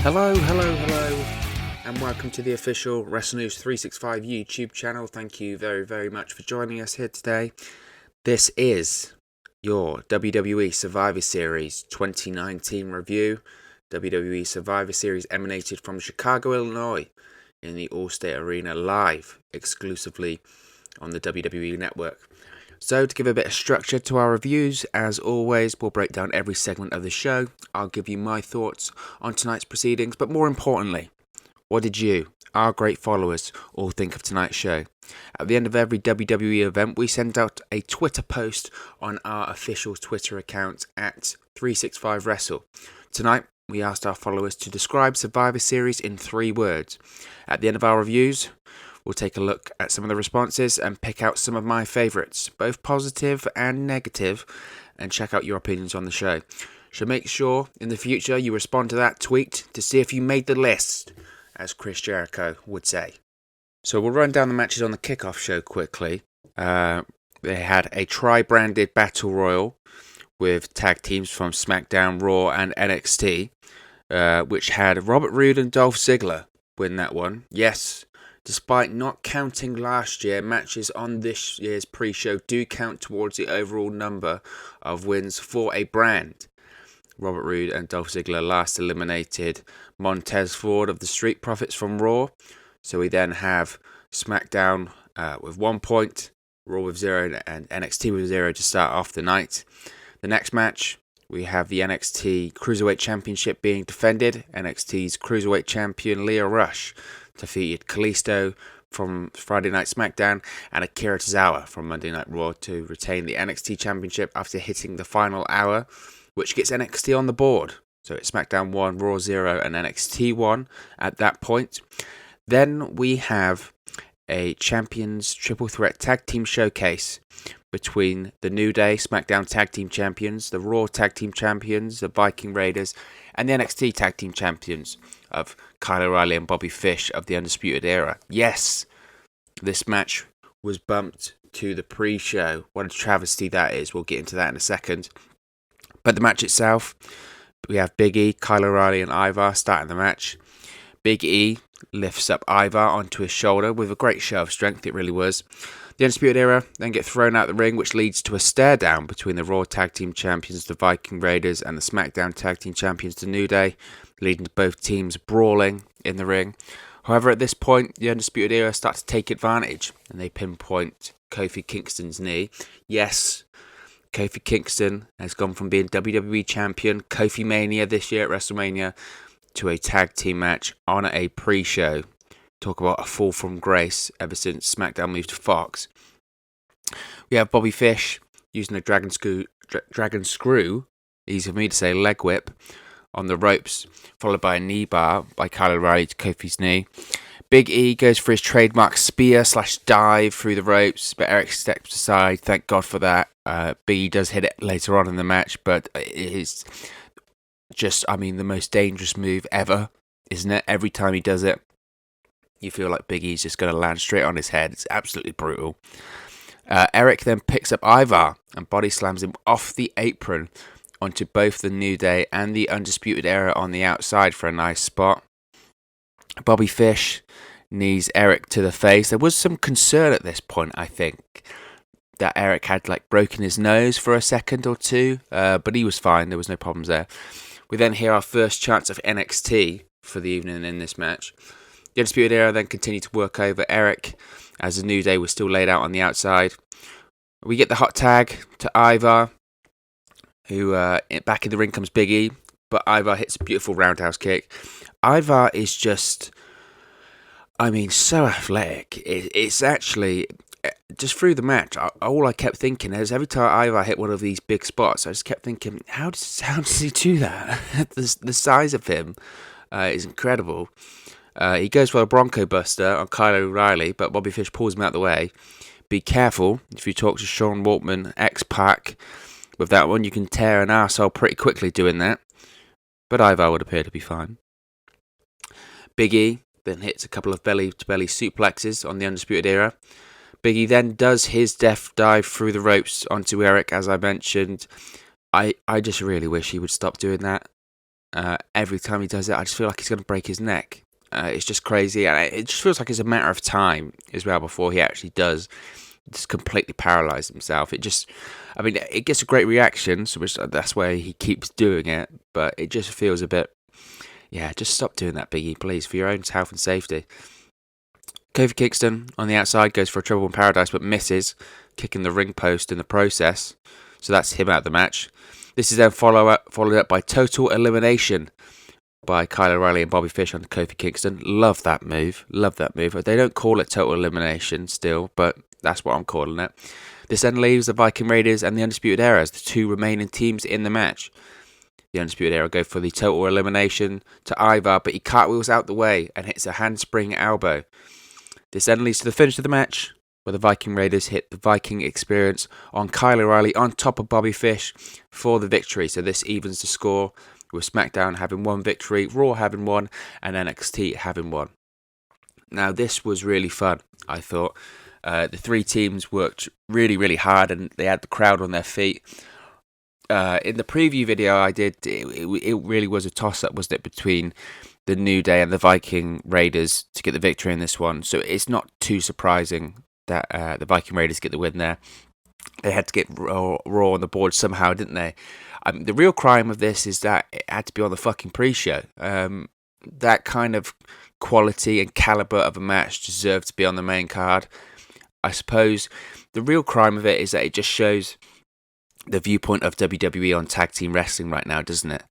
Hello, and welcome to the official WrestleNews 365 YouTube channel. Thank you very much for joining us here today. This is your WWE Survivor Series 2019 review. WWE Survivor Series emanated from Chicago, Illinois, in the Allstate Arena live, exclusively on the WWE Network. So, to give a bit of structure to our reviews, as always, we'll break down every segment of the show. I'll give you my thoughts on tonight's proceedings, but more importantly, what did you, our great followers, all think of tonight's show? At the end of every WWE event, we send out a Twitter post on our official Twitter account at 365Wrestle. Tonight, we asked our followers to describe Survivor Series in 3 words. At the end of our reviews, we'll take a look at some of the responses and pick out some of my favourites, both positive and negative, and check out your opinions on the show. So make sure in the future you respond to that tweet to see if you made the list, as Chris Jericho would say. So we'll run down the matches on the kickoff show quickly. They had a tri-branded Battle Royal with tag teams from Smackdown, Raw and NXT, which had Robert Roode and Dolph Ziggler win that one. Yes, despite not counting last year, matches on this year's pre-show do count towards the overall number of wins for a brand. Robert Roode and Dolph Ziggler last eliminated Montez Ford of the Street Profits from Raw. So we then have Smackdown with 1 point, Raw with 0, and NXT with 0 to start off the night. The next match, we have the NXT Cruiserweight Championship being defended. NXT's Cruiserweight Champion Lio Rush defeated Kalisto from Friday Night SmackDown and Akira Tozawa from Monday Night Raw to retain the NXT Championship after hitting the final hour, which gets NXT on the board. So it's SmackDown 1, Raw 0, and NXT 1 at that point. Then we have a Champions Triple Threat Tag Team Showcase between the New Day SmackDown Tag Team Champions, the Raw Tag Team Champions, the Viking Raiders, and the NXT Tag Team Champions of Kyle O'Reilly and Bobby Fish of the Undisputed Era. Yes, this match was bumped to the pre-show. What a travesty that is. We'll get into that in a second. But the match itself, we have Big E, Kyle O'Reilly and Ivar starting the match. Big E lifts up Ivar onto his shoulder with a great show of strength, it really was. The Undisputed Era then get thrown out the ring, which leads to a stare down between the Raw Tag Team Champions, the Viking Raiders, and the SmackDown Tag Team Champions, the New Day, leading to both teams brawling in the ring. However, at this point, the Undisputed Era start to take advantage, and they pinpoint Kofi Kingston's knee. Yes, Kofi Kingston has gone from being WWE Champion, Kofi Mania this year at WrestleMania, to a tag team match on a pre-show. Talk about a fall from grace ever since SmackDown moved to Fox. We have Bobby Fish using a dragon screw, easy for me to say, leg whip, on the ropes, followed by a knee bar by Kyle O'Reilly to Kofi's knee. Big E goes for his trademark spear/dive through the ropes, but Eric steps aside. Thank God for that. Big E does hit it later on in the match, but it is just, the most dangerous move ever, isn't it? Every time he does it, you feel like Big E's just going to land straight on his head. It's absolutely brutal. Eric then picks up Ivar and body slams him off the apron onto both the New Day and the Undisputed Era on the outside for a nice spot. Bobby Fish knees Eric to the face. There was some concern at this point, I think, that Eric had broken his nose for a second or two, but he was fine. There was no problems there. We then hear our first chance of NXT for the evening in this match. The Undisputed Era then continue to work over Eric as the New Day was still laid out on the outside. We get the hot tag to Ivar, who back in the ring comes Big E, but Ivar hits a beautiful roundhouse kick. Ivar is just, so athletic. It's actually, just through the match, all I kept thinking is every time Ivar hit one of these big spots, I just kept thinking, how does he do that? The size of him is incredible. He goes for a Bronco Buster on Kyle O'Reilly, but Bobby Fish pulls him out of the way. Be careful if you talk to Sean Waltman, X-Pac. With that one, you can tear an arsehole pretty quickly doing that. But Ivar would appear to be fine. Big E then hits a couple of belly-to-belly suplexes on the Undisputed Era. Big E then does his death dive through the ropes onto Eric, as I mentioned. I just really wish he would stop doing that. Every time he does it, I just feel like he's going to break his neck. It's just crazy, and it just feels like it's a matter of time as well before he actually does just completely paralyze himself. It gets a great reaction, so that's why he keeps doing it, but it just feels a bit, just stop doing that, Biggie, please, for your own health and safety. Kofi Kingston on the outside goes for a trouble in paradise, but misses, kicking the ring post in the process, so that's him out of the match. This is then followed up by total elimination by Kyle O'Reilly and Bobby Fish on Kofi Kingston. Love that move. They don't call it total elimination still, but that's what I'm calling it. This then leaves the Viking Raiders and the Undisputed Era as the two remaining teams in the match. The Undisputed Era go for the total elimination to Ivar, but he cartwheels out the way and hits a handspring elbow. This then leads to the finish of the match, where the Viking Raiders hit the Viking Experience on Kyle O'Reilly on top of Bobby Fish for the victory. So this evens the score, with SmackDown having one victory, Raw having one, and NXT having one. Now, this was really fun, I thought. The three teams worked really, really hard, and they had the crowd on their feet. In the preview video I did, it really was a toss-up, wasn't it, between the New Day and the Viking Raiders to get the victory in this one. So it's not too surprising that the Viking Raiders get the win there. They had to get Raw on the board somehow, didn't they? The real crime of this is that it had to be on the fucking pre-show. That kind of quality and caliber of a match deserved to be on the main card. I suppose the real crime of it is that it just shows the viewpoint of WWE on tag team wrestling right now, doesn't it?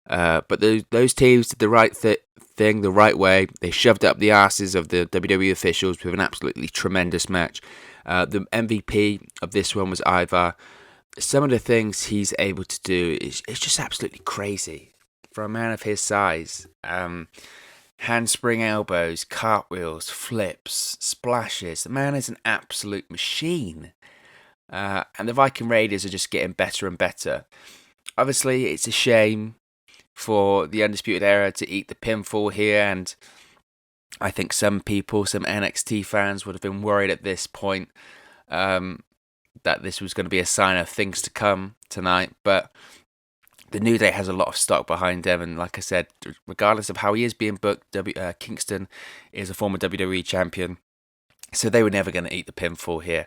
But those teams did the right thing the right way. They shoved up the asses of the WWE officials with an absolutely tremendous match. The MVP of this one was Ivar. Some of the things he's able to do is just absolutely crazy for a man of his size. Handspring elbows, cartwheels, flips, splashes. The man is an absolute machine. And the Viking Raiders are just getting better and better. Obviously, it's a shame for the Undisputed Era to eat the pinfall here, and I think some NXT fans would have been worried at this point that this was going to be a sign of things to come tonight, but the New Day has a lot of stock behind them, and like I said, regardless of how he is being booked, Kingston is a former WWE champion, so they were never going to eat the pinfall here.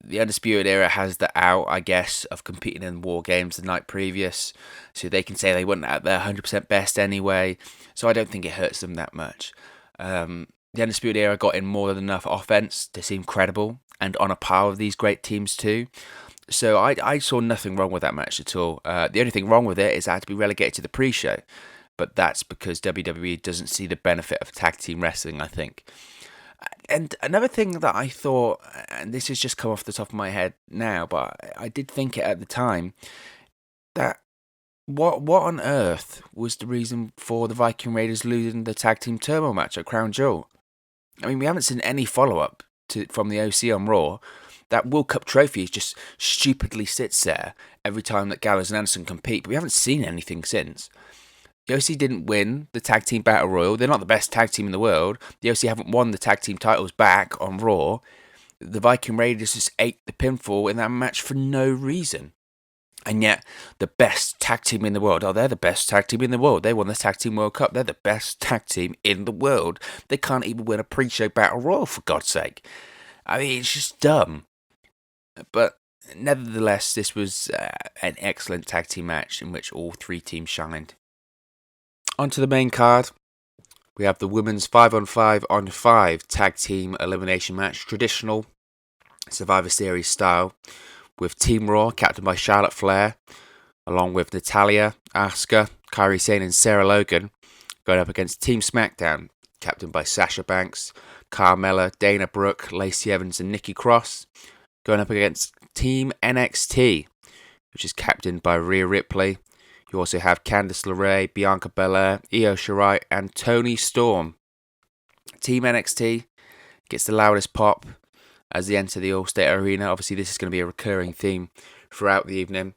The Undisputed Era has the out, I guess, of competing in War Games the night previous, so they can say they weren't at their 100% best anyway, so I don't think it hurts them that much. The Undisputed Era got in more than enough offense to seem credible, and on a par with these great teams too. So I saw nothing wrong with that match at all. The only thing wrong with it is it had to be relegated to the pre-show, but that's because WWE doesn't see the benefit of tag team wrestling, I think. And another thing that I thought, and this has just come off the top of my head now, but I did think it at the time, that what on earth was the reason for the Viking Raiders losing the tag team turmoil match at Crown Jewel? I mean, we haven't seen any follow-up from the OC on Raw. That World Cup trophy just stupidly sits there every time that Gallows and Anderson compete, but we haven't seen anything since. The OC didn't win the Tag Team Battle Royal. They're not the best tag team in the world. The OC haven't won the tag team titles back on Raw. The Viking Raiders just ate the pinfall in that match for no reason. And yet, the best tag team in the world, they're the best tag team in the world. They won the Tag Team World Cup. They're the best tag team in the world. They can't even win a pre-show Battle Royal, for God's sake. I mean, it's just dumb. But nevertheless, this was an excellent tag team match in which all three teams shined. Onto the main card, we have the women's 5-on-5-on-5 tag team elimination match, traditional Survivor Series style, with Team Raw captained by Charlotte Flair, along with Natalya, Asuka, Kairi Sane and Sarah Logan, going up against Team Smackdown, captained by Sasha Banks, Carmella, Dana Brooke, Lacey Evans and Nikki Cross, going up against Team NXT, which is captained by Rhea Ripley. You also have Candice LeRae, Bianca Belair, Io Shirai, and Toni Storm. Team NXT gets the loudest pop as they enter the Allstate Arena. Obviously, this is going to be a recurring theme throughout the evening.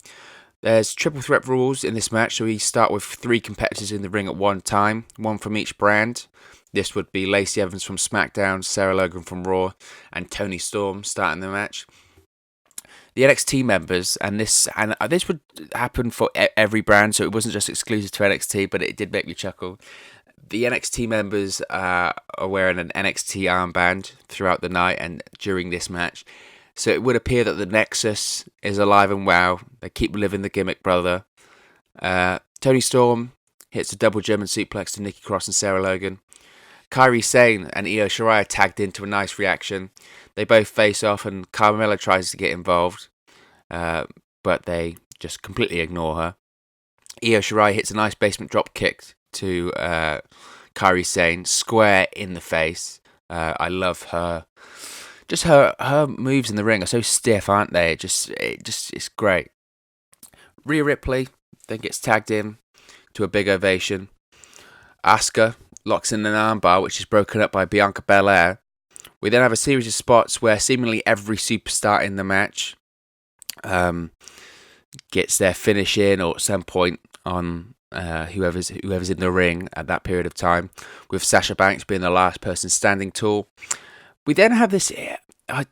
There's triple threat rules in this match, so we start with 3 competitors in the ring at one time, 1 from each brand. This would be Lacey Evans from SmackDown, Sarah Logan from Raw, and Toni Storm starting the match. the NXT members, and this would happen for every brand, so it wasn't just exclusive to NXT, but it did make me chuckle. The NXT members are wearing an NXT armband throughout the night and during this match. So it would appear that the Nexus is alive and well. They keep living the gimmick, brother. Toni Storm hits a double German suplex to Nikki Cross and Sarah Logan. Kairi Sane and Io Shirai tagged into a nice reaction. They both face off and Carmella tries to get involved, but they just completely ignore her. Io Shirai hits a nice basement drop kick to Kairi Sane, square in the face. I love her. Just her moves in the ring are so stiff, aren't they? It's great. Rhea Ripley then gets tagged in to a big ovation. Asuka locks in an armbar, which is broken up by Bianca Belair. We then have a series of spots where seemingly every superstar in the match gets their finish in, or at some point on whoever's in the ring at that period of time, with Sasha Banks being the last person standing tall. We then have this.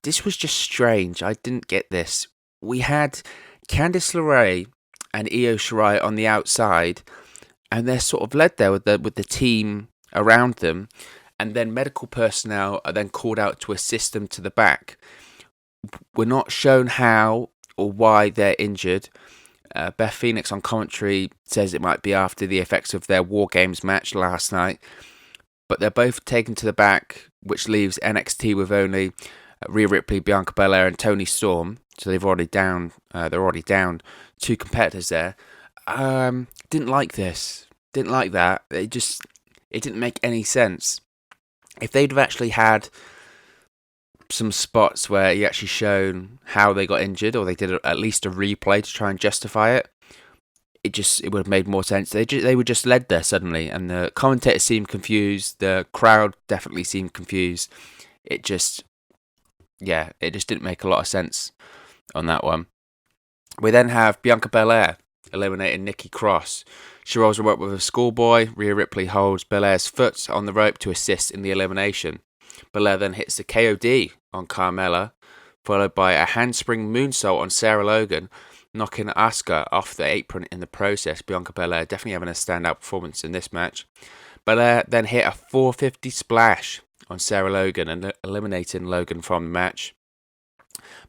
This was just strange. I didn't get this. We had Candice LeRae and Io Shirai on the outside, and they're sort of led there with the team around them, and then medical personnel are then called out to assist them to the back. We're not shown how or why they're injured. Beth Phoenix on commentary says it might be after the effects of their War Games match last night, but they're both taken to the back, which leaves NXT with only Rhea Ripley, Bianca Belair, and Toni Storm. So they're already down 2 competitors there. Didn't like this. Didn't like that. It didn't make any sense. If they'd have actually had some spots where you actually shown how they got injured, or they did at least a replay to try and justify it, it would have made more sense. They were just led there suddenly, and the commentators seemed confused. The crowd definitely seemed confused. It just didn't make a lot of sense on that one. We then have Bianca Belair eliminating Nikki Cross. She rolls her up with a schoolboy. Rhea Ripley holds Belair's foot on the rope to assist in the elimination. Belair then hits the KOD on Carmella, followed by a handspring moonsault on Sarah Logan, knocking Asuka off the apron in the process. Bianca Belair definitely having a standout performance in this match. Belair then hit a 450 splash on Sarah Logan and eliminating Logan from the match.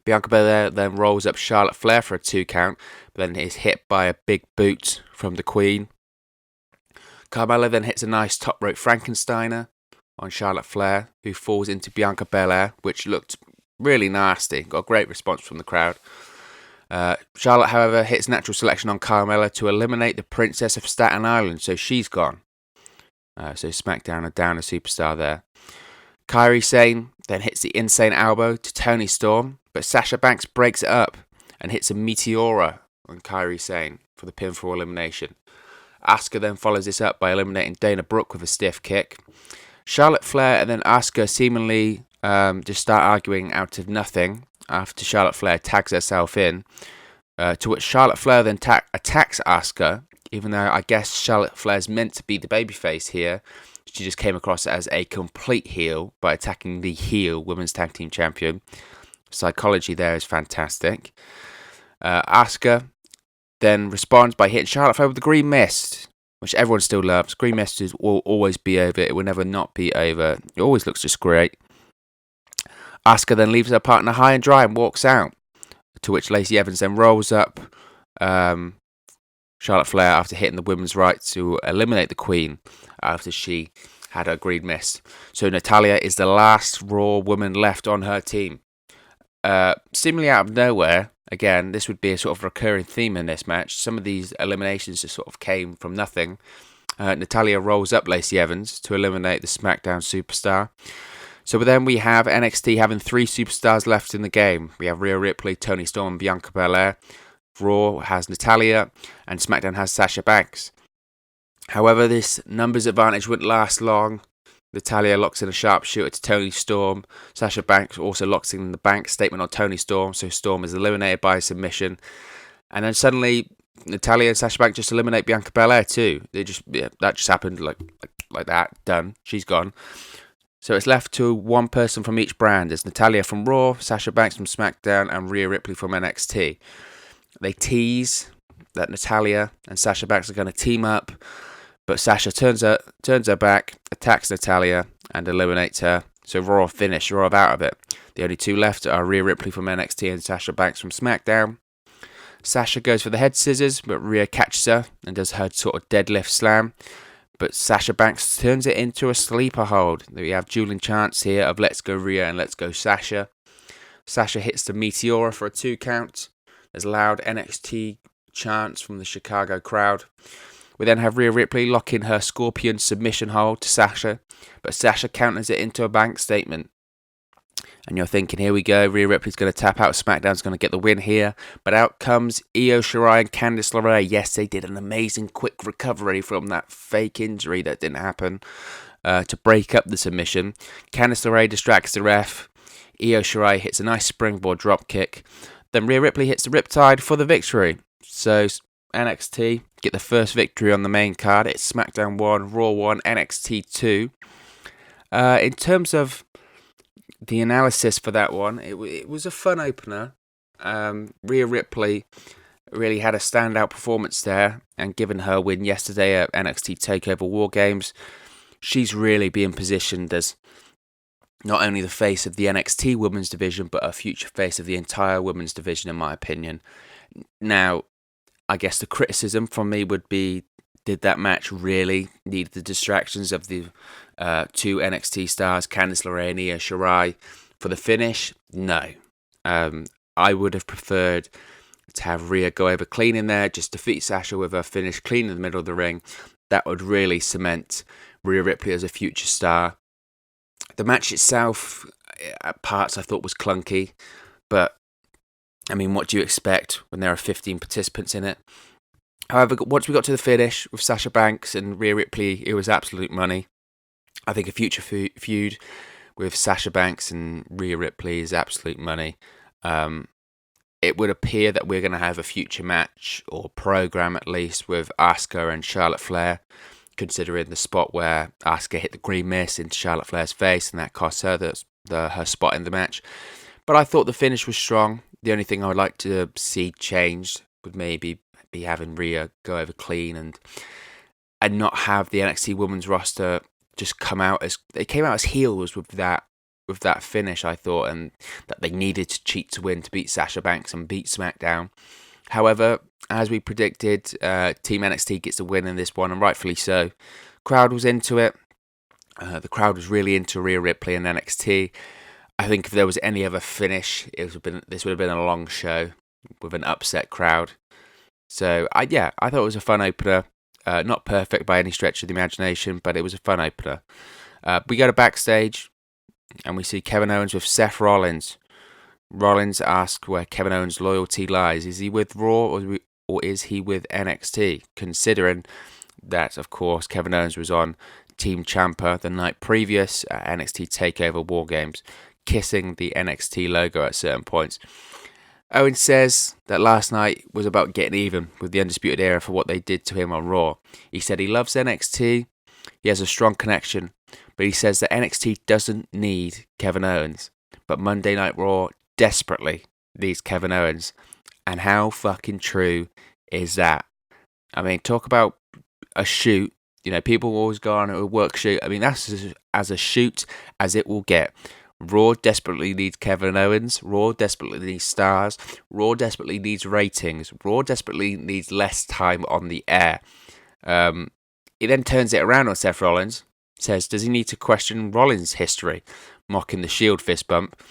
Bianca Belair then rolls up Charlotte Flair for a 2 count, but then is hit by a big boot from the Queen. Carmella then hits a nice top rope Frankensteiner on Charlotte Flair, who falls into Bianca Belair, which looked really nasty. Got a great response from the crowd. Charlotte, however, hits natural selection on Carmella to eliminate the Princess of Staten Island, so she's gone. So Smackdown are down a superstar there. Kairi Sane then hits the insane elbow to Toni Storm, but Sasha Banks breaks it up and hits a Meteora on Kairi Sane for the pinfall elimination. Asuka then follows this up by eliminating Dana Brooke with a stiff kick. Charlotte Flair and then Asuka seemingly just start arguing out of nothing after Charlotte Flair tags herself in, to which Charlotte Flair then attacks Asuka, even though I guess Charlotte Flair's meant to be the babyface here. She just came across as a complete heel by attacking the heel Women's Tag Team Champion. Psychology there is fantastic. Asuka then responds by hitting Charlotte Flair with the Green Mist, which everyone still loves. Green Mist will always be over. It will never not be over. It always looks just great. Asuka then leaves her partner high and dry and walks out, to which Lacey Evans then rolls up Charlotte Flair after hitting the women's right to eliminate the Queen after she had her Green Mist. So Natalya is the last Raw woman left on her team. Seemingly out of nowhere, again, this would be a sort of recurring theme in this match. Some of these eliminations just sort of came from nothing. Natalya rolls up Lacey Evans to eliminate the SmackDown superstar. So then we have NXT having 3 superstars left in the game. We have Rhea Ripley, Toni Storm, and Bianca Belair. Raw has Natalya, and SmackDown has Sasha Banks. However, this numbers advantage wouldn't last long. Natalya locks in a sharpshooter to Toni Storm. Sasha Banks also locks in the bank statement on Toni Storm, so Storm is eliminated by submission. And then suddenly, Natalya and Sasha Banks just eliminate Bianca Belair too. That just happened like that. Done. She's gone. So it's left to one person from each brand. It's Natalya from Raw, Sasha Banks from Smackdown, and Rhea Ripley from NXT. They tease that Natalya and Sasha Banks are going to team up, but Sasha turns her back, attacks Natalya, and eliminates her. So Raw finish, Raw out of it. The only two left are Rhea Ripley from NXT and Sasha Banks from SmackDown. Sasha goes for the head scissors, but Rhea catches her and does her sort of deadlift slam. But Sasha Banks turns it into a sleeper hold. We have dueling chants here of Let's Go Rhea and Let's Go Sasha. Sasha hits the Meteora for a 2 count. There's loud NXT chants from the Chicago crowd. We then have Rhea Ripley lock in her Scorpion submission hold to Sasha, but Sasha counters it into a bank statement. And you're thinking, here we go, Rhea Ripley's going to tap out, SmackDown's going to get the win here. But out comes Io Shirai and Candice LeRae. Yes, they did an amazing quick recovery from that fake injury that didn't happen to break up the submission. Candice LeRae distracts the ref. Io Shirai hits a nice springboard dropkick. Then Rhea Ripley hits the Riptide for the victory. So NXT get the first victory on the main card. It's SmackDown 1, Raw 1, NXT 2. In terms of the analysis for that one, it was a fun opener. Rhea Ripley really had a standout performance there, and given her win yesterday at NXT TakeOver War Games, she's really being positioned as not only the face of the NXT women's division, but a future face of the entire women's division, in my opinion. Now, I guess the criticism from me would be, did that match really need the distractions of the two NXT stars, Candice LeRae and Io Shirai, for the finish? No. I would have preferred to have Rhea go over clean in there, just defeat Sasha with her finish clean in the middle of the ring. That would really cement Rhea Ripley as a future star. The match itself, at parts, I thought was clunky, but I mean, what do you expect when there are 15 participants in it? However, once we got to the finish with Sasha Banks and Rhea Ripley, it was absolute money. I think a future feud with Sasha Banks and Rhea Ripley is absolute money. It would appear that we're going to have a future match, or program at least, with Asuka and Charlotte Flair, considering the spot where Asuka hit the green mist into Charlotte Flair's face, and that cost her her spot in the match. But I thought the finish was strong. The only thing I would like to see changed would maybe be having Rhea go over clean and not have the NXT women's roster just come out as they came out as heels with that finish, I thought, and that they needed to cheat to win to beat Sasha Banks and beat SmackDown. However, as we predicted, Team NXT gets the win in this one, and rightfully so. Crowd was into it. The crowd was really into Rhea Ripley and NXT. I think if there was any other finish, this would have been a long show with an upset crowd. So I thought it was a fun opener. Not perfect by any stretch of the imagination, but it was a fun opener. We go to backstage, and we see Kevin Owens with Seth Rollins. Rollins asks where Kevin Owens' loyalty lies. Is he with Raw or is he with NXT? Considering that, of course, Kevin Owens was on Team Ciampa the night previous at NXT TakeOver War Games, kissing the NXT logo at certain points. Owens says that last night was about getting even with the Undisputed Era for what they did to him on Raw. He said he loves NXT, he has a strong connection, but he says that NXT doesn't need Kevin Owens, but Monday Night Raw desperately needs Kevin Owens. And how fucking true is that? I mean, talk about a shoot. You know, people always go on a work shoot. I mean, that's as a shoot as it will get. Raw desperately needs Kevin Owens. Raw desperately needs stars. Raw desperately needs ratings. Raw desperately needs less time on the air. He then turns it around on Seth Rollins. Says, does he need to question Rollins' history? Mocking the Shield fist bump.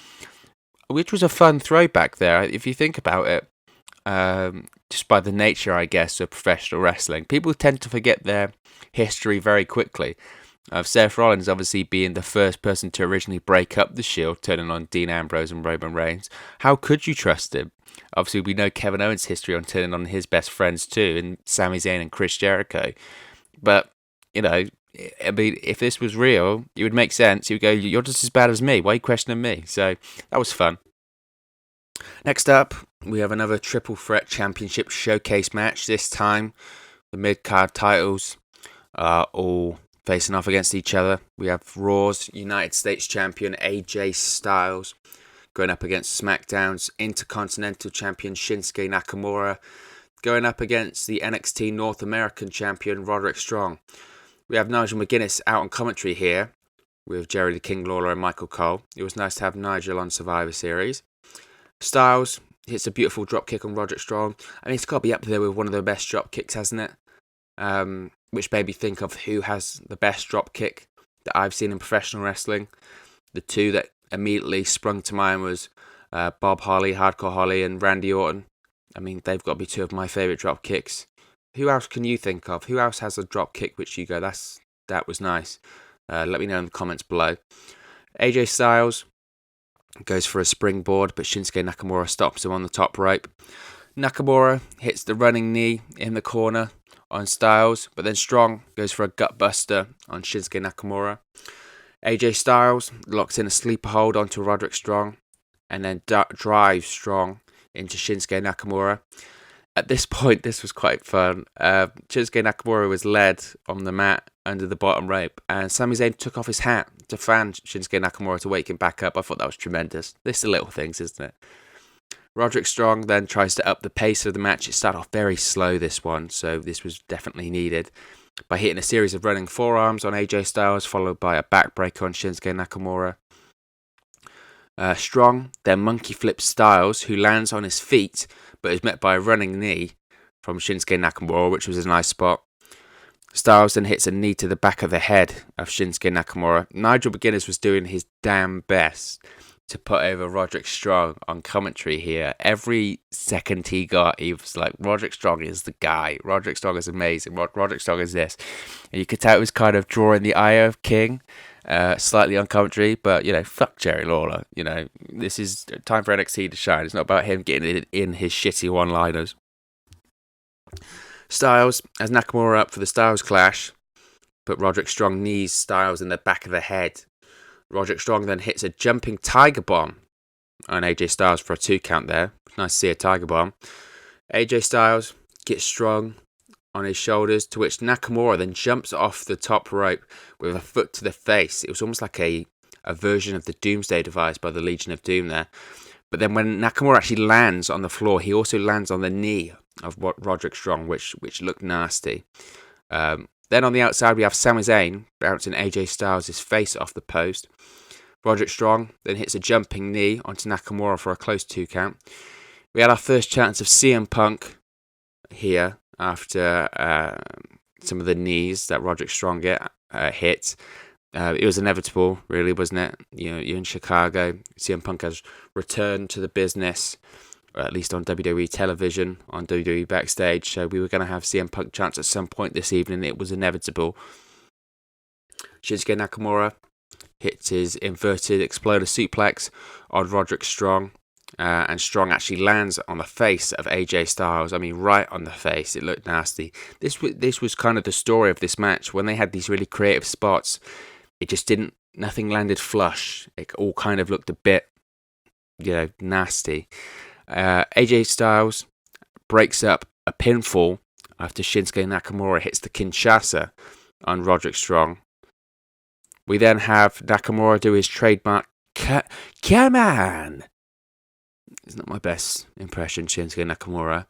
Which was a fun throwback there, if you think about it. Just by the nature, I guess, of professional wrestling. People tend to forget their history very quickly. Seth Rollins obviously being the first person to originally break up the Shield, turning on Dean Ambrose and Roman Reigns. How could you trust him? Obviously, we know Kevin Owens' history on turning on his best friends too, and Sami Zayn and Chris Jericho. But, you know, I mean, if this was real, it would make sense. You would go, you're just as bad as me. Why are you questioning me? So, that was fun. Next up, we have another Triple Threat Championship Showcase match. This time, the mid-card titles are all facing off against each other. We have Raw's United States Champion AJ Styles going up against SmackDown's Intercontinental Champion Shinsuke Nakamura, going up against the NXT North American Champion Roderick Strong. We have Nigel McGuinness out on commentary here with Jerry the King Lawler and Michael Cole. It was nice to have Nigel on Survivor Series. Styles hits a beautiful drop kick on Roderick Strong. I mean, it's got to be up there with one of the best drop kicks, hasn't it? Which made me think of who has the best drop kick that I've seen in professional wrestling. The two that immediately sprung to mind was Bob Holly, Hardcore Holly, and Randy Orton. I mean, they've got to be two of my favourite drop kicks. Who else can you think of? Who else has a drop kick which you go, that was nice? Let me know in the comments below. AJ Styles goes for a springboard, but Shinsuke Nakamura stops him on the top rope. Nakamura hits the running knee in the corner on Styles, but then Strong goes for a gut buster on Shinsuke Nakamura. AJ Styles locks in a sleeper hold onto Roderick Strong and then drives Strong into Shinsuke Nakamura. At this point, this was quite fun. Shinsuke Nakamura was led on the mat under the bottom rope, and Sami Zayn took off his hat to fan Shinsuke Nakamura to wake him back up. I thought that was tremendous. This is the little things, isn't it? Roderick Strong then tries to up the pace of the match. It started off very slow, this one, so this was definitely needed, by hitting a series of running forearms on AJ Styles, followed by a backbreaker on Shinsuke Nakamura. Strong then monkey flips Styles, who lands on his feet, but is met by a running knee from Shinsuke Nakamura, which was a nice spot. Styles then hits a knee to the back of the head of Shinsuke Nakamura. Nigel McGuinness was doing his damn best to put over Roderick Strong on commentary here. Every second he got, he was like, Roderick Strong is the guy. Roderick Strong is amazing. Roderick Strong is this. And you could tell it was kind of drawing the eye of King, slightly on commentary, but, fuck Jerry Lawler. This is time for NXT to shine. It's not about him getting it in his shitty one-liners. Styles has Nakamura up for the Styles Clash, but Roderick Strong knees Styles in the back of the head. Roderick Strong then hits a jumping Tiger Bomb on AJ Styles for a 2 count there. Nice to see a Tiger Bomb. AJ Styles gets Strong on his shoulders, to which Nakamura then jumps off the top rope with a foot to the face. It was almost like a version of the Doomsday device by the Legion of Doom there. But then when Nakamura actually lands on the floor, he also lands on the knee of Roderick Strong, which looked nasty. Then on the outside, we have Sami Zayn bouncing AJ Styles' face off the post. Roderick Strong then hits a jumping knee onto Nakamura for a close 2 count. We had our first chance of CM Punk here after some of the knees that Roderick Strong hit. It was inevitable, really, wasn't it? You're in Chicago. CM Punk has returned to the business, or at least on WWE television, on WWE Backstage. So we were going to have CM Punk chance at some point this evening. It was inevitable. Shinsuke Nakamura hits his inverted exploder suplex on Roderick Strong. And Strong actually lands on the face of AJ Styles. I mean, right on the face. It looked nasty. This was kind of the story of this match. When they had these really creative spots, it just nothing landed flush. It all kind of looked a bit, nasty. AJ Styles breaks up a pinfall after Shinsuke Nakamura hits the Kinshasa on Roderick Strong. We then have Nakamura do his trademark, come on! It's not my best impression, Shinsuke Nakamura,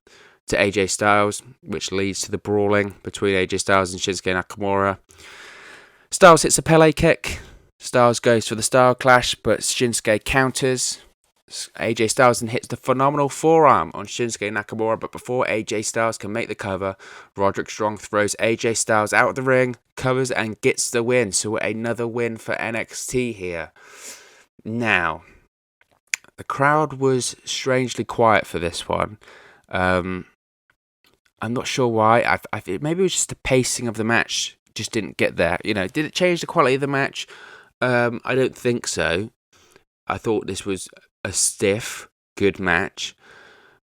to AJ Styles, which leads to the brawling between AJ Styles and Shinsuke Nakamura. Styles hits a Pele kick. Styles goes for the Style Clash, but Shinsuke counters. AJ Styles then hits the phenomenal forearm on Shinsuke Nakamura, but before AJ Styles can make the cover, Roderick Strong throws AJ Styles out of the ring, covers and gets the win. So another win for NXT here. Now, the crowd was strangely quiet for this one. I'm not sure why. Maybe it was just the pacing of the match just didn't get there. Did it change the quality of the match? I don't think so. I thought this was a stiff, good match.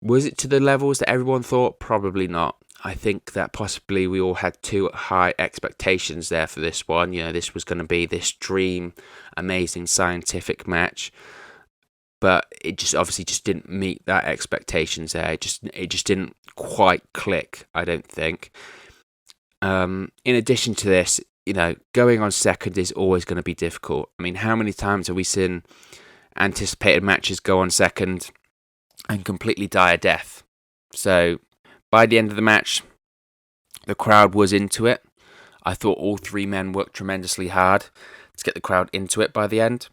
Was it to the levels that everyone thought? Probably not. I think that possibly we all had too high expectations there for this one. This was going to be this dream, amazing scientific match. But it just obviously just didn't meet that expectations there. It just didn't quite click, I don't think. In addition to this, going on second is always going to be difficult. I mean, how many times have we seen anticipated matches go on second and completely die a death? So by the end of the match, the crowd was into it. I thought all three men worked tremendously hard to get the crowd into it by the end.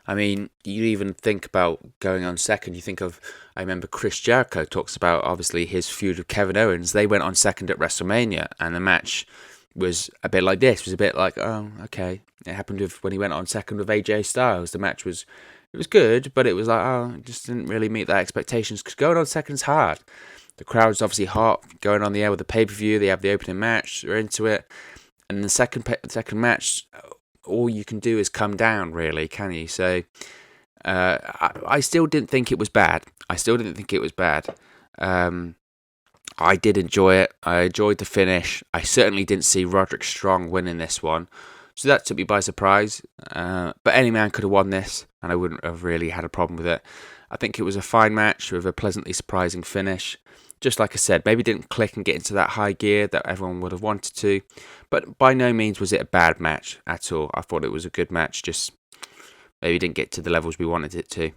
I mean, you even think about going on second. You think of, I remember Chris Jericho talks about, obviously, his feud with Kevin Owens. They went on second at WrestleMania, and the match was a bit like this. It was a bit like, oh, okay. It happened when he went on second with AJ Styles. The match was good, but it was like, oh, it just didn't really meet their expectations, because going on second's hard. The crowd's obviously hot, going on the air with the pay-per-view. They have the opening match. They're into it. And the second match, all you can do is come down, really, can you? So I still didn't think it was bad. I did enjoy it. I enjoyed the finish. I certainly didn't see Roderick Strong winning this one. So that took me by surprise. But any man could have won this, and I wouldn't have really had a problem with it. I think it was a fine match with a pleasantly surprising finish. Just like I said, maybe didn't click and get into that high gear that everyone would have wanted to. But by no means was it a bad match at all. I thought it was a good match, just maybe didn't get to the levels we wanted it to.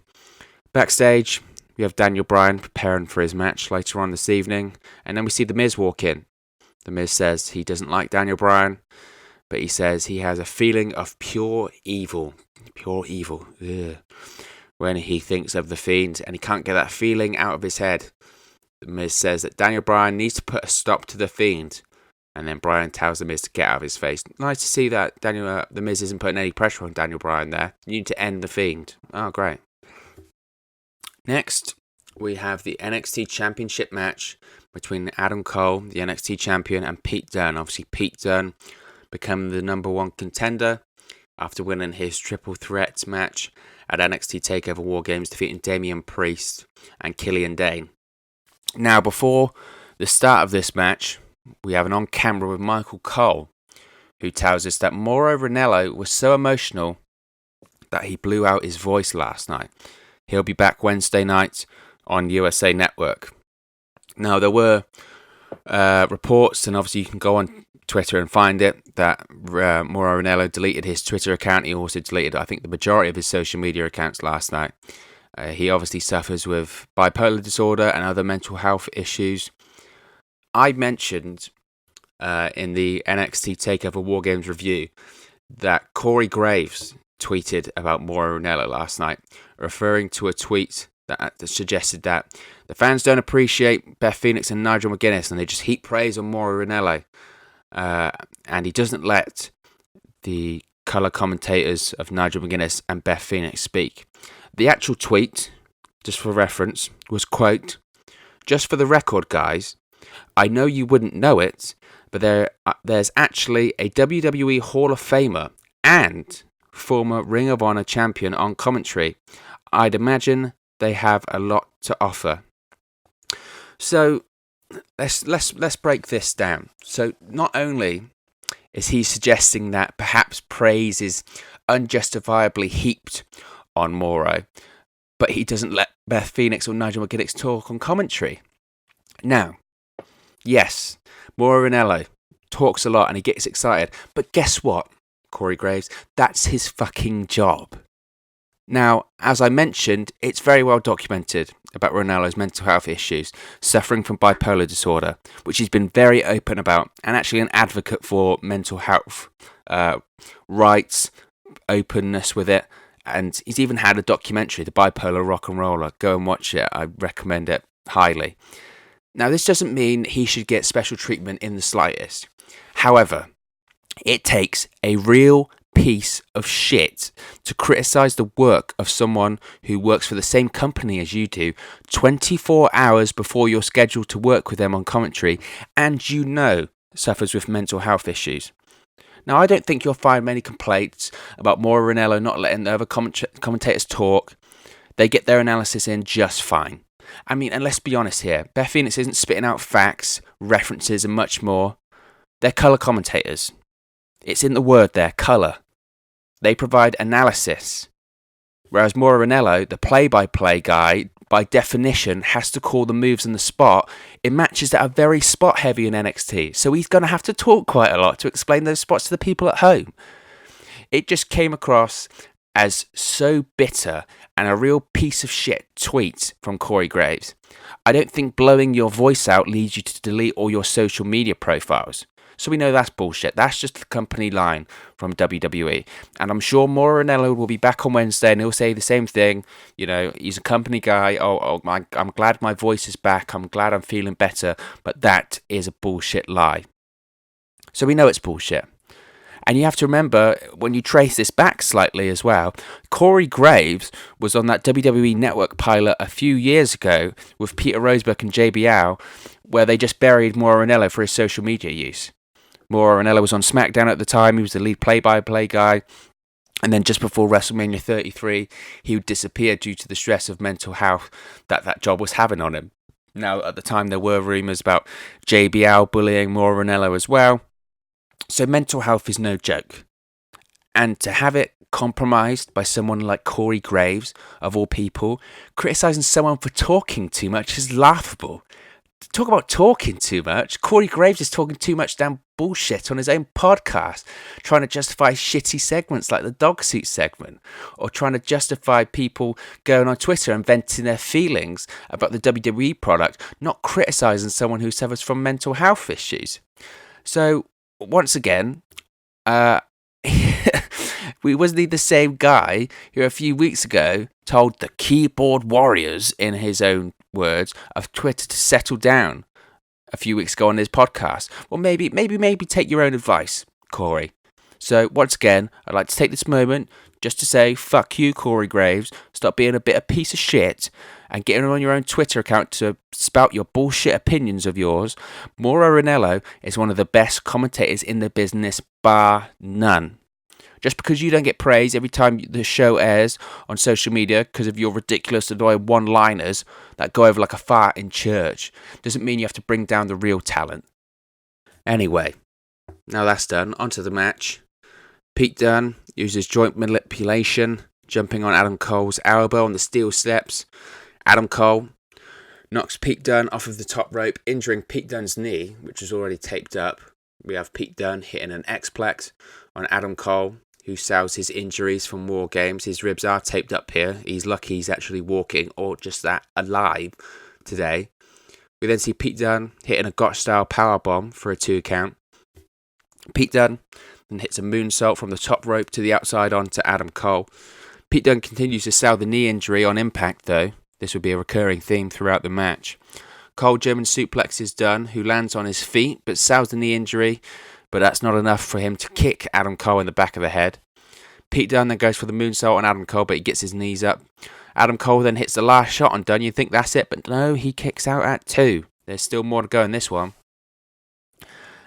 Backstage, we have Daniel Bryan preparing for his match later on this evening. And then we see The Miz walk in. The Miz says he doesn't like Daniel Bryan, but he says he has a feeling of pure evil. Pure evil. Ugh. When he thinks of The Fiend, and he can't get that feeling out of his head. The Miz says that Daniel Bryan needs to put a stop to The Fiend. And then Bryan tells The Miz to get out of his face. Nice to see that The Miz isn't putting any pressure on Daniel Bryan there. You need to end The Fiend. Oh, great. Next, we have the NXT Championship match between Adam Cole, the NXT Champion, and Pete Dunne. Obviously, Pete Dunne becoming the number one contender after winning his triple threat match at NXT TakeOver War Games, defeating Damian Priest and Killian Dane. Now, before the start of this match, we have an on-camera with Michael Cole, who tells us that Mauro Ranallo was so emotional that he blew out his voice last night. He'll be back Wednesday night on USA Network. Now, there were reports, and obviously you can go on Twitter and find it, that Mauro Ranallo deleted his Twitter account. He also deleted, I think, the majority of his social media accounts last night. He obviously suffers with bipolar disorder and other mental health issues. I mentioned in the NXT TakeOver War Games review that Corey Graves tweeted about Mauro Ranallo last night, referring to a tweet that suggested that the fans don't appreciate Beth Phoenix and Nigel McGuinness, and they just heap praise on Mauro Ranallo. And he doesn't let the colour commentators of Nigel McGuinness and Beth Phoenix speak. The actual tweet, just for reference, was, quote, "Just for the record, guys, I know you wouldn't know it, but there's actually a WWE Hall of Famer and former Ring of Honor champion on commentary. I'd imagine they have a lot to offer." So let's break this down. So not only is he suggesting that perhaps praise is unjustifiably heaped on Mauro, but he doesn't let Beth Phoenix or Nigel McGuinness talk on commentary. Now, yes, Mauro Ranallo talks a lot and he gets excited, but guess what, Corey Graves? That's his fucking job. Now, as I mentioned, it's very well documented about Ranallo's mental health issues, suffering from bipolar disorder, which he's been very open about, and actually an advocate for mental health rights, openness with it. And he's even had a documentary, The Bipolar Rock and Roller. Go and watch it. I recommend it highly. Now, this doesn't mean he should get special treatment in the slightest. However, it takes a real piece of shit to criticise the work of someone who works for the same company as you do 24 hours before you're scheduled to work with them on commentary, and suffers with mental health issues. Now, I don't think you'll find many complaints about Mauro Ranallo not letting the other commentators talk. They get their analysis in just fine. I mean, and let's be honest here, Beth Phoenix isn't spitting out facts, references, and much more. They're colour commentators. It's in the word there, colour. They provide analysis. Whereas Mauro Ranallo, the play-by-play guy, by definition, has to call the moves on the spot in matches that are very spot heavy in NXT. So he's going to have to talk quite a lot to explain those spots to the people at home. It just came across as so bitter and a real piece of shit tweet from Corey Graves. I don't think blowing your voice out leads you to delete all your social media profiles. So we know that's bullshit. That's just the company line from WWE. And I'm sure Morinello will be back on Wednesday and he'll say the same thing. You know, he's a company guy. I'm glad my voice is back. I'm glad I'm feeling better. But that is a bullshit lie. So we know it's bullshit. And you have to remember, when you trace this back slightly as well, Corey Graves was on that WWE Network pilot a few years ago with Peter Rosberg and JBL, where they just buried Morinello for his social media use. Morinello was on Smackdown at the time. He was the lead play-by-play guy. And then just before WrestleMania 33, he would disappear due to the stress of mental health that job was having on him. Now, at the time, there were rumours about JBL bullying Morinello as well. So mental health is no joke. And to have it compromised by someone like Corey Graves, of all people, criticising someone for talking too much is laughable. Talk about talking too much. Corey Graves is talking too much damn bullshit on his own podcast, trying to justify shitty segments like the dog suit segment, or trying to justify people going on Twitter and venting their feelings about the WWE product, not criticising someone who suffers from mental health issues. So, once again, wasn't he the same guy who a few weeks ago told the keyboard warriors, in his own words, of Twitter to settle down a few weeks ago on his podcast? Well, maybe take your own advice, Corey. So once again, I'd like to take this moment just to say, fuck you, Corey Graves. Stop being a bit of piece of shit and getting on your own Twitter account to spout your bullshit opinions of yours. Mauro Ranallo is one of the best commentators in the business, bar none. Just because you don't get praise every time the show airs on social media because of your ridiculous, annoying one-liners that go over like a fart in church doesn't mean you have to bring down the real talent. Anyway, now that's done, onto the match. Pete Dunne uses joint manipulation, jumping on Adam Cole's elbow on the steel steps. Adam Cole knocks Pete Dunne off of the top rope, injuring Pete Dunne's knee, which was already taped up. We have Pete Dunne hitting an X-Plex on Adam Cole, who sells his injuries from War Games. His ribs are taped up here. He's lucky he's actually walking, or just that, alive today. We then see Pete Dunne hitting a Gotch-style powerbomb for a 2 count. Pete Dunne then hits a moonsault from the top rope to the outside onto Adam Cole. Pete Dunne continues to sell the knee injury on impact, though. This would be a recurring theme throughout the match. Cole German suplexes Dunne, who lands on his feet, but sells the knee injury, but that's not enough for him to kick Adam Cole in the back of the head. Pete Dunne then goes for the moonsault on Adam Cole, but he gets his knees up. Adam Cole then hits the last shot on Dunne. You'd think that's it, but no, he kicks out at 2. There's still more to go in this one.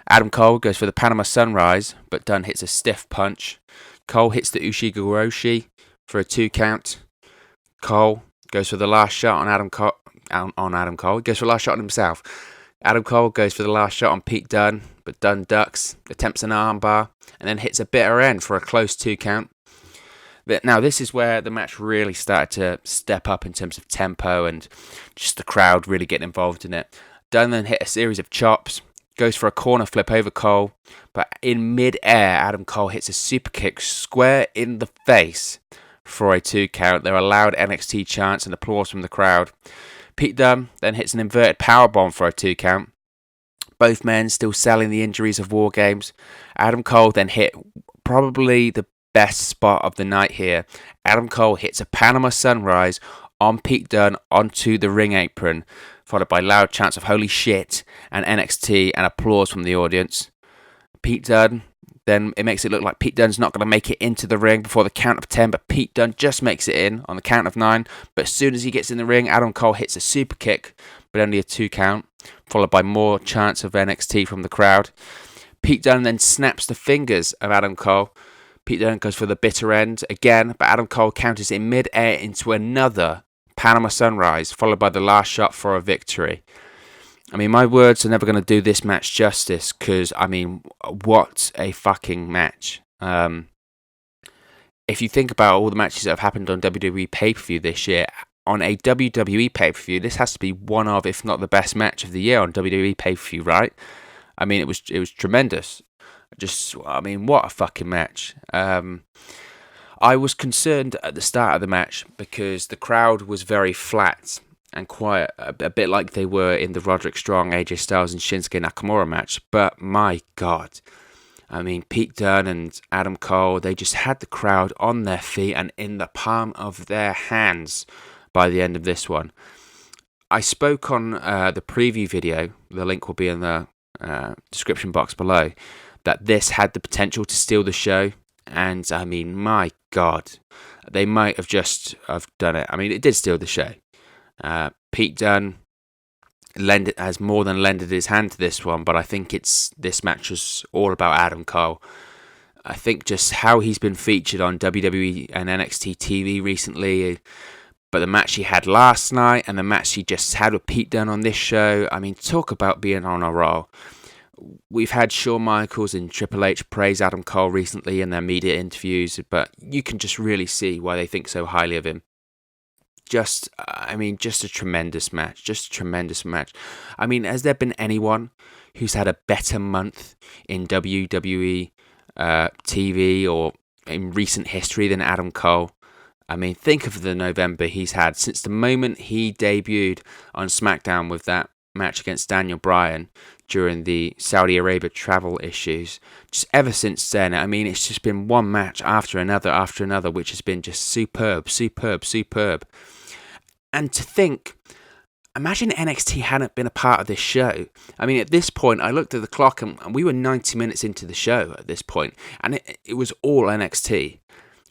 Adam Cole goes for the Panama Sunrise, but Dunne hits a stiff punch. Cole hits the Ushigoroshi for a 2 count. Cole goes for the last shot on Adam Cole. He goes for the last shot on himself. Adam Cole goes for the last shot on Pete Dunne, but Dunne ducks, attempts an armbar, and then hits a bitter end for a close 2 count. But now this is where the match really started to step up in terms of tempo and just the crowd really getting involved in it. Dunne then hit a series of chops, goes for a corner flip over Cole, but in mid-air, Adam Cole hits a super kick square in the face for a 2 count. There are loud NXT chants and applause from the crowd. Pete Dunne then hits an inverted powerbomb for a 2 count. Both men still selling the injuries of War Games. Adam Cole then hit probably the best spot of the night here. Adam Cole hits a Panama Sunrise on Pete Dunne onto the ring apron, followed by loud chants of holy shit and NXT and applause from the audience. Pete Dunne, then it makes it look like Pete Dunne's not going to make it into the ring before the count of 10, but Pete Dunne just makes it in on the count of 9. But as soon as he gets in the ring, Adam Cole hits a super kick, but only a 2 count, followed by more chants of NXT from the crowd. Pete Dunne then snaps the fingers of Adam Cole. Pete Dunne goes for the bitter end again, but Adam Cole counters in mid-air into another Panama Sunrise, followed by the last shot for a victory. I mean, my words are never going to do this match justice, because, I mean, what a fucking match. If you think about all the matches that have happened on WWE pay-per-view this year, on a WWE pay-per-view, this has to be one of, if not the best match of the year on WWE pay-per-view, right? I mean, it was tremendous. What a fucking match. I was concerned at the start of the match because the crowd was very flat and quiet, a bit like they were in the Roderick Strong, AJ Styles and Shinsuke Nakamura match. But my God, I mean, Pete Dunne and Adam Cole, they just had the crowd on their feet and in the palm of their hands by the end of this one. I spoke on the preview video, the link will be in the description box below, that this had the potential to steal the show. And I mean, my God, they might have just have done it. I mean, it did steal the show. Pete Dunne has more than lended his hand to this one, but I think this match was all about Adam Cole. I think just how he's been featured on WWE and NXT TV recently, but the match he had last night and the match he just had with Pete Dunne on this show, I mean, talk about being on a roll. We've had Shawn Michaels and Triple H praise Adam Cole recently in their media interviews, but you can just really see why they think so highly of him. Just a tremendous match. I mean, has there been anyone who's had a better month in WWE TV or in recent history than Adam Cole? I mean, think of the November he's had since the moment he debuted on Smackdown with that match against Daniel Bryan during the Saudi Arabia travel issues. Just ever since then, I mean, it's just been one match after another, which has been just superb. And to think, imagine NXT hadn't been a part of this show. I mean, at this point, I looked at the clock and we were 90 minutes into the show at this point, and it was all NXT.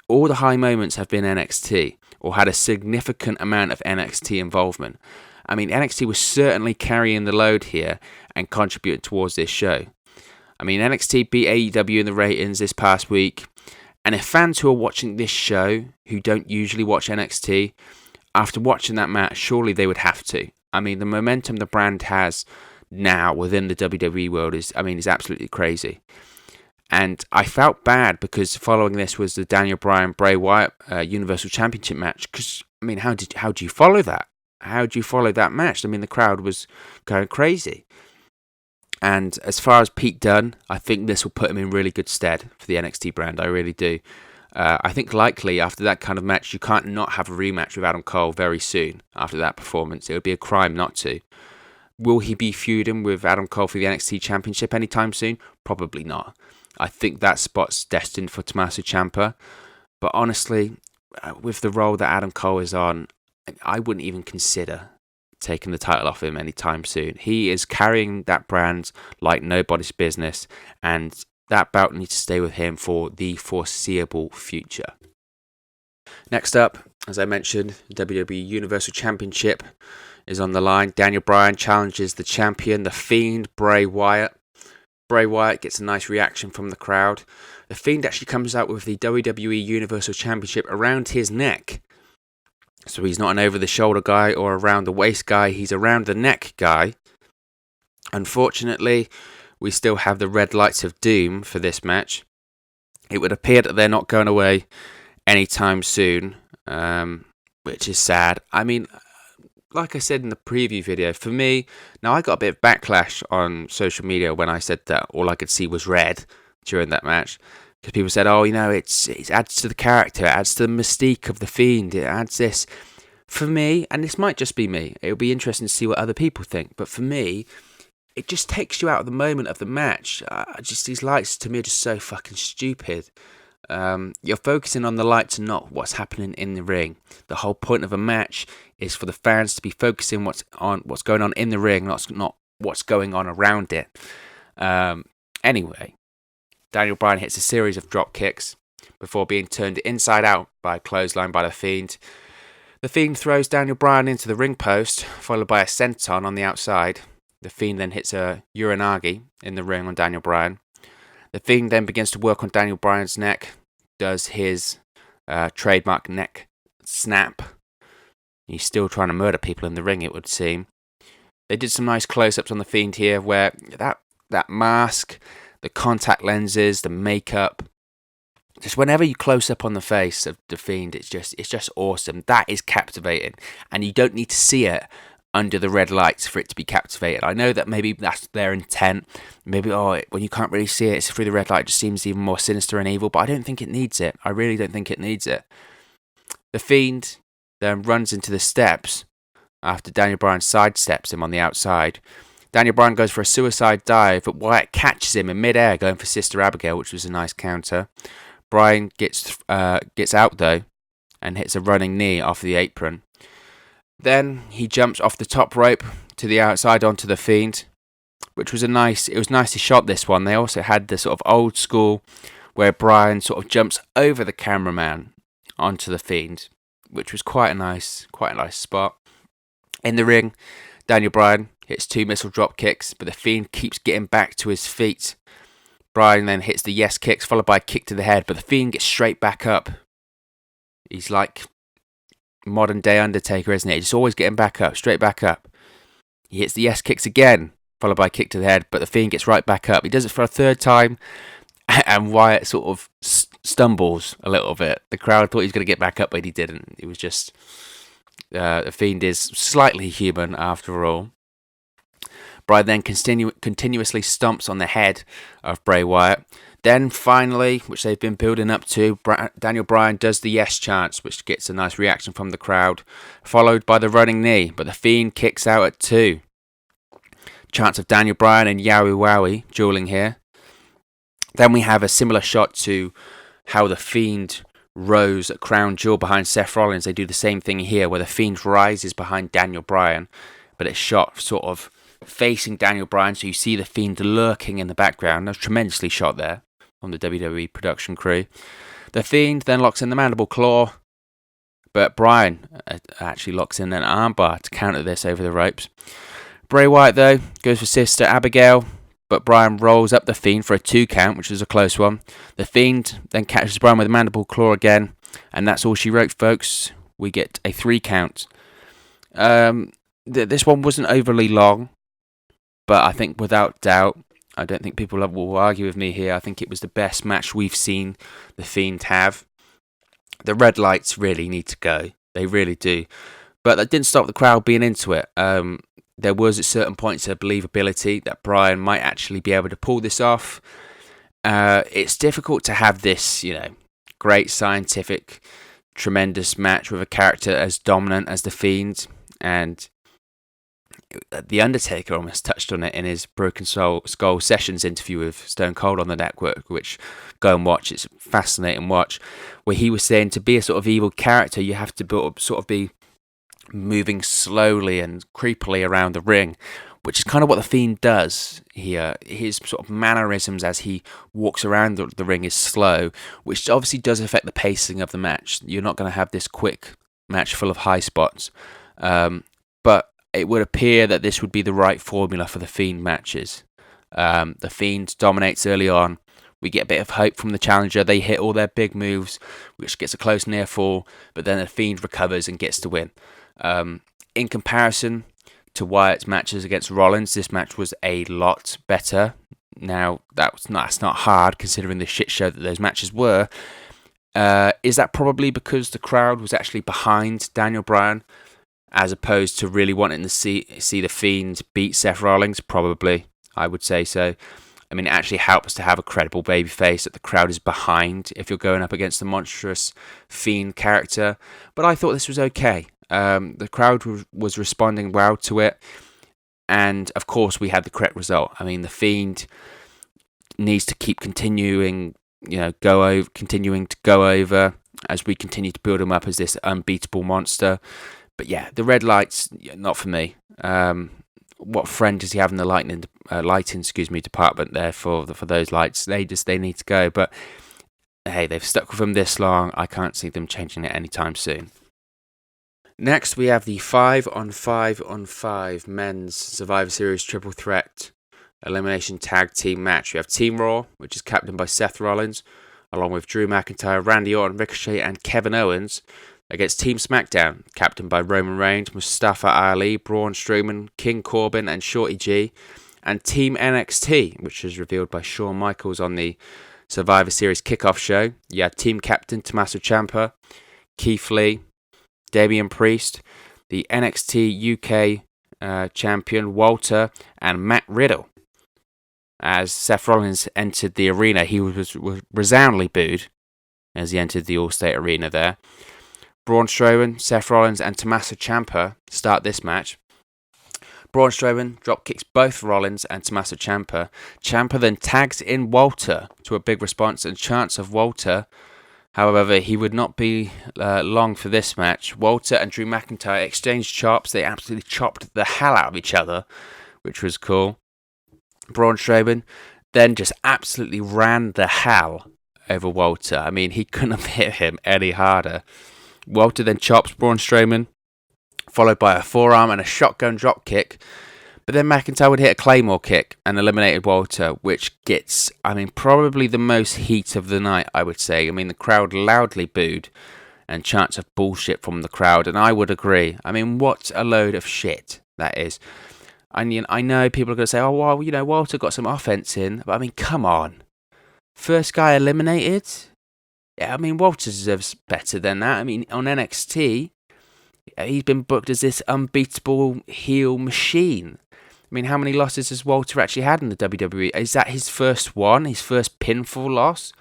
All the high moments have been NXT, or had a significant amount of NXT involvement. I mean, NXT was certainly carrying the load here and contributing towards this show. I mean, NXT beat AEW in the ratings this past week, and if fans who are watching this show, who don't usually watch NXT, after watching that match, surely they would have to. I mean, the momentum the brand has now within the WWE world is absolutely crazy. And I felt bad because following this was the Daniel Bryan Bray Wyatt Universal Championship match. Because I mean, how do you follow that? How do you follow that match? I mean, the crowd was going crazy. And as far as Pete Dunne, I think this will put him in really good stead for the NXT brand. I really do. I think likely after that kind of match, you can't not have a rematch with Adam Cole very soon after that performance. It would be a crime not to. Will he be feuding with Adam Cole for the NXT Championship anytime soon? Probably not. I think that spot's destined for Tommaso Ciampa. But honestly, with the role that Adam Cole is on, I wouldn't even consider taking the title off him anytime soon. He is carrying that brand like nobody's business, and that belt needs to stay with him for the foreseeable future. Next up, as I mentioned, WWE Universal Championship is on the line. Daniel Bryan challenges the champion, the Fiend, Bray Wyatt. Bray Wyatt gets a nice reaction from the crowd. The Fiend actually comes out with the WWE Universal Championship around his neck. So he's not an over-the-shoulder guy or around-the-waist guy, he's around-the-neck guy. Unfortunately, we still have the red lights of doom for this match. It would appear that they're not going away anytime soon, which is sad. I mean, like I said in the preview video, for me, now I got a bit of backlash on social media when I said that all I could see was red during that match. Because people said, oh, you know, it adds to the character, it adds to the mystique of the Fiend, it adds this. For me, and this might just be me, it'll be interesting to see what other people think, but for me, it just takes you out of the moment of the match. Just these lights to me are just so fucking stupid. You're focusing on the lights and not what's happening in the ring. The whole point of a match is for the fans to be focusing what's going on in the ring, not what's going on around it. Anyway, Daniel Bryan hits a series of drop kicks before being turned inside out by a clothesline by the Fiend. The Fiend throws Daniel Bryan into the ring post, followed by a senton on the outside. The Fiend then hits a uranagi in the ring on Daniel Bryan. The Fiend then begins to work on Daniel Bryan's neck, does his trademark neck snap. He's still trying to murder people in the ring, it would seem. They did some nice close-ups on the Fiend here, where that mask, the contact lenses, the makeup, Just whenever you close up on the face of the Fiend, it's just awesome. That is captivating, and you don't need to see it under the red lights for it to be captivating. I know that maybe that's their intent. Maybe when you can't really see it, it's through the red light, it just seems even more sinister and evil. But I don't think it needs it. I really don't think it needs it. The Fiend then runs into the steps after Daniel Bryan sidesteps him on the outside. Daniel Bryan goes for a suicide dive, but Wyatt catches him in mid-air going for Sister Abigail, which was a nice counter. Bryan gets out though and hits a running knee off the apron. Then he jumps off the top rope to the outside onto the Fiend, which was nicely shot, this one. They also had the sort of old school where Bryan sort of jumps over the cameraman onto the Fiend, which was quite a nice spot. In the ring, Daniel Bryan hits 2 missile drop kicks, but the Fiend keeps getting back to his feet. Bryan then hits the yes kicks, followed by a kick to the head, but the Fiend gets straight back up. He's like modern day Undertaker, isn't he? Just always getting back up, straight back up. He hits the yes kicks again, followed by a kick to the head, but the Fiend gets right back up. He does it for a third time, and Wyatt sort of stumbles a little bit. The crowd thought he was going to get back up, but he didn't. It was just the Fiend is slightly human after all. Bryan then continuously stomps on the head of Bray Wyatt. Then finally, which they've been building up to, Daniel Bryan does the yes chants, which gets a nice reaction from the crowd, followed by the running knee, but the Fiend kicks out at 2. Chants of Daniel Bryan and Yowie Wowie dueling here. Then we have a similar shot to how the Fiend rose at Crown Jewel behind Seth Rollins. They do the same thing here, where the Fiend rises behind Daniel Bryan, but it's shot sort of facing Daniel Bryan, so you see the Fiend lurking in the background. That was tremendously shot there on the WWE production crew. The Fiend then locks in the mandible claw, but Bryan actually locks in an armbar to counter this over the ropes. Bray Wyatt, though, goes for Sister Abigail, but Bryan rolls up the Fiend for a 2 count, which is a close one. The Fiend then catches Bryan with a mandible claw again, and that's all she wrote, folks. We get a 3 count. This one wasn't overly long, but I think without doubt, I don't think people will argue with me here. I think it was the best match we've seen the Fiend have. The red lights really need to go. They really do. But that didn't stop the crowd being into it. There was at certain points a believability that Bryan might actually be able to pull this off. It's difficult to have this, great scientific, tremendous match with a character as dominant as the Fiend, and The Undertaker almost touched on it in his Broken Skull Sessions interview with Stone Cold on the network, which go and watch. It's a fascinating watch, where he was saying to be a sort of evil character, you have to sort of be moving slowly and creepily around the ring, which is kind of what the Fiend does here. His sort of mannerisms as he walks around the ring is slow, which obviously does affect the pacing of the match. You're not going to have this quick match full of high spots, but it would appear that this would be the right formula for the Fiend matches. The Fiend dominates early on. We get a bit of hope from the challenger. They hit all their big moves, which gets a close near fall, but then the Fiend recovers and gets the win. In comparison to Wyatt's matches against Rollins, this match was a lot better. Now, that's not hard considering the shit show that those matches were. Is that probably because the crowd was actually behind Daniel Bryan, as opposed to really wanting to see the Fiend beat Seth Rollins? Probably, I would say so. I mean, it actually helps to have a credible babyface that the crowd is behind if you're going up against a monstrous Fiend character. But I thought this was okay. The crowd was responding well to it, and of course we had the correct result. I mean, the Fiend needs to keep continuing to go over as we continue to build him up as this unbeatable monster. But yeah, the red lights, not for me. What friend does he have in the lighting department there for those lights? They need to go. But hey, they've stuck with them this long. I can't see them changing it anytime soon. Next, we have the 5-on-5-on-5 men's Survivor Series Triple Threat Elimination Tag Team match. We have Team Raw, which is captained by Seth Rollins, along with Drew McIntyre, Randy Orton, Ricochet, and Kevin Owens, against Team Smackdown, captained by Roman Reigns, Mustafa Ali, Braun Strowman, King Corbin, and Shorty G, and Team NXT, which is revealed by Shawn Michaels on the Survivor Series kickoff show. You had team captain Tommaso Ciampa, Keith Lee, Damian Priest, the NXT UK champion Walter, and Matt Riddle. As Seth Rollins entered the arena, he was resoundingly booed as he entered the All-State Arena there. Braun Strowman, Seth Rollins, and Tommaso Ciampa start this match. Braun Strowman dropkicks both Rollins and Tommaso Ciampa. Ciampa then tags in Walter to a big response and chants of Walter. However, he would not be long for this match. Walter and Drew McIntyre exchanged chops. They absolutely chopped the hell out of each other, which was cool. Braun Strowman then just absolutely ran the hell over Walter. I mean, he couldn't have hit him any harder. Walter then chops Braun Strowman, followed by a forearm and a shotgun drop kick. But then McIntyre would hit a Claymore kick and eliminated Walter, which gets, probably the most heat of the night, I would say. The crowd loudly booed and chants of bullshit from the crowd, and I would agree. What a load of shit that is. I know people are going to say, oh, well, Walter got some offense in, but come on. First guy eliminated? Yeah, Walter deserves better than that. On NXT, he's been booked as this unbeatable heel machine. How many losses has Walter actually had in the WWE? Is that his first one? His first pinfall loss?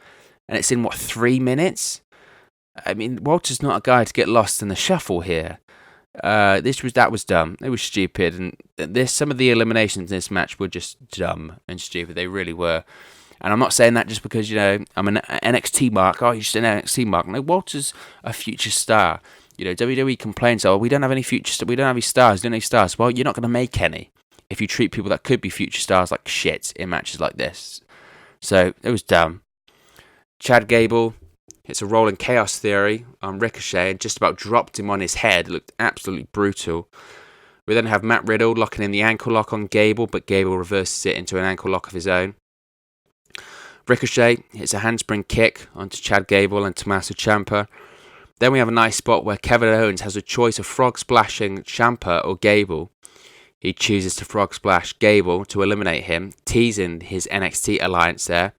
And it's in, 3 minutes? Walter's not a guy to get lost in the shuffle here. That was dumb. It was stupid. And some of the eliminations in this match were just dumb and stupid. They really were. And I'm not saying that just because, I'm an NXT mark. Oh, you're just an NXT mark. No, Walter's a future star. WWE complains, we don't have any future, we don't have any stars, we don't have any stars. Well, you're not going to make any if you treat people that could be future stars like shit in matches like this. So, it was dumb. Chad Gable hits a rolling chaos theory on Ricochet and just about dropped him on his head. It looked absolutely brutal. We then have Matt Riddle locking in the ankle lock on Gable, but Gable reverses it into an ankle lock of his own. Ricochet hits a handspring kick onto Chad Gable and Tommaso Ciampa. Then we have a nice spot where Kevin Owens has a choice of frog splashing Ciampa or Gable. He chooses to frog splash Gable to eliminate him, teasing his NXT alliance there.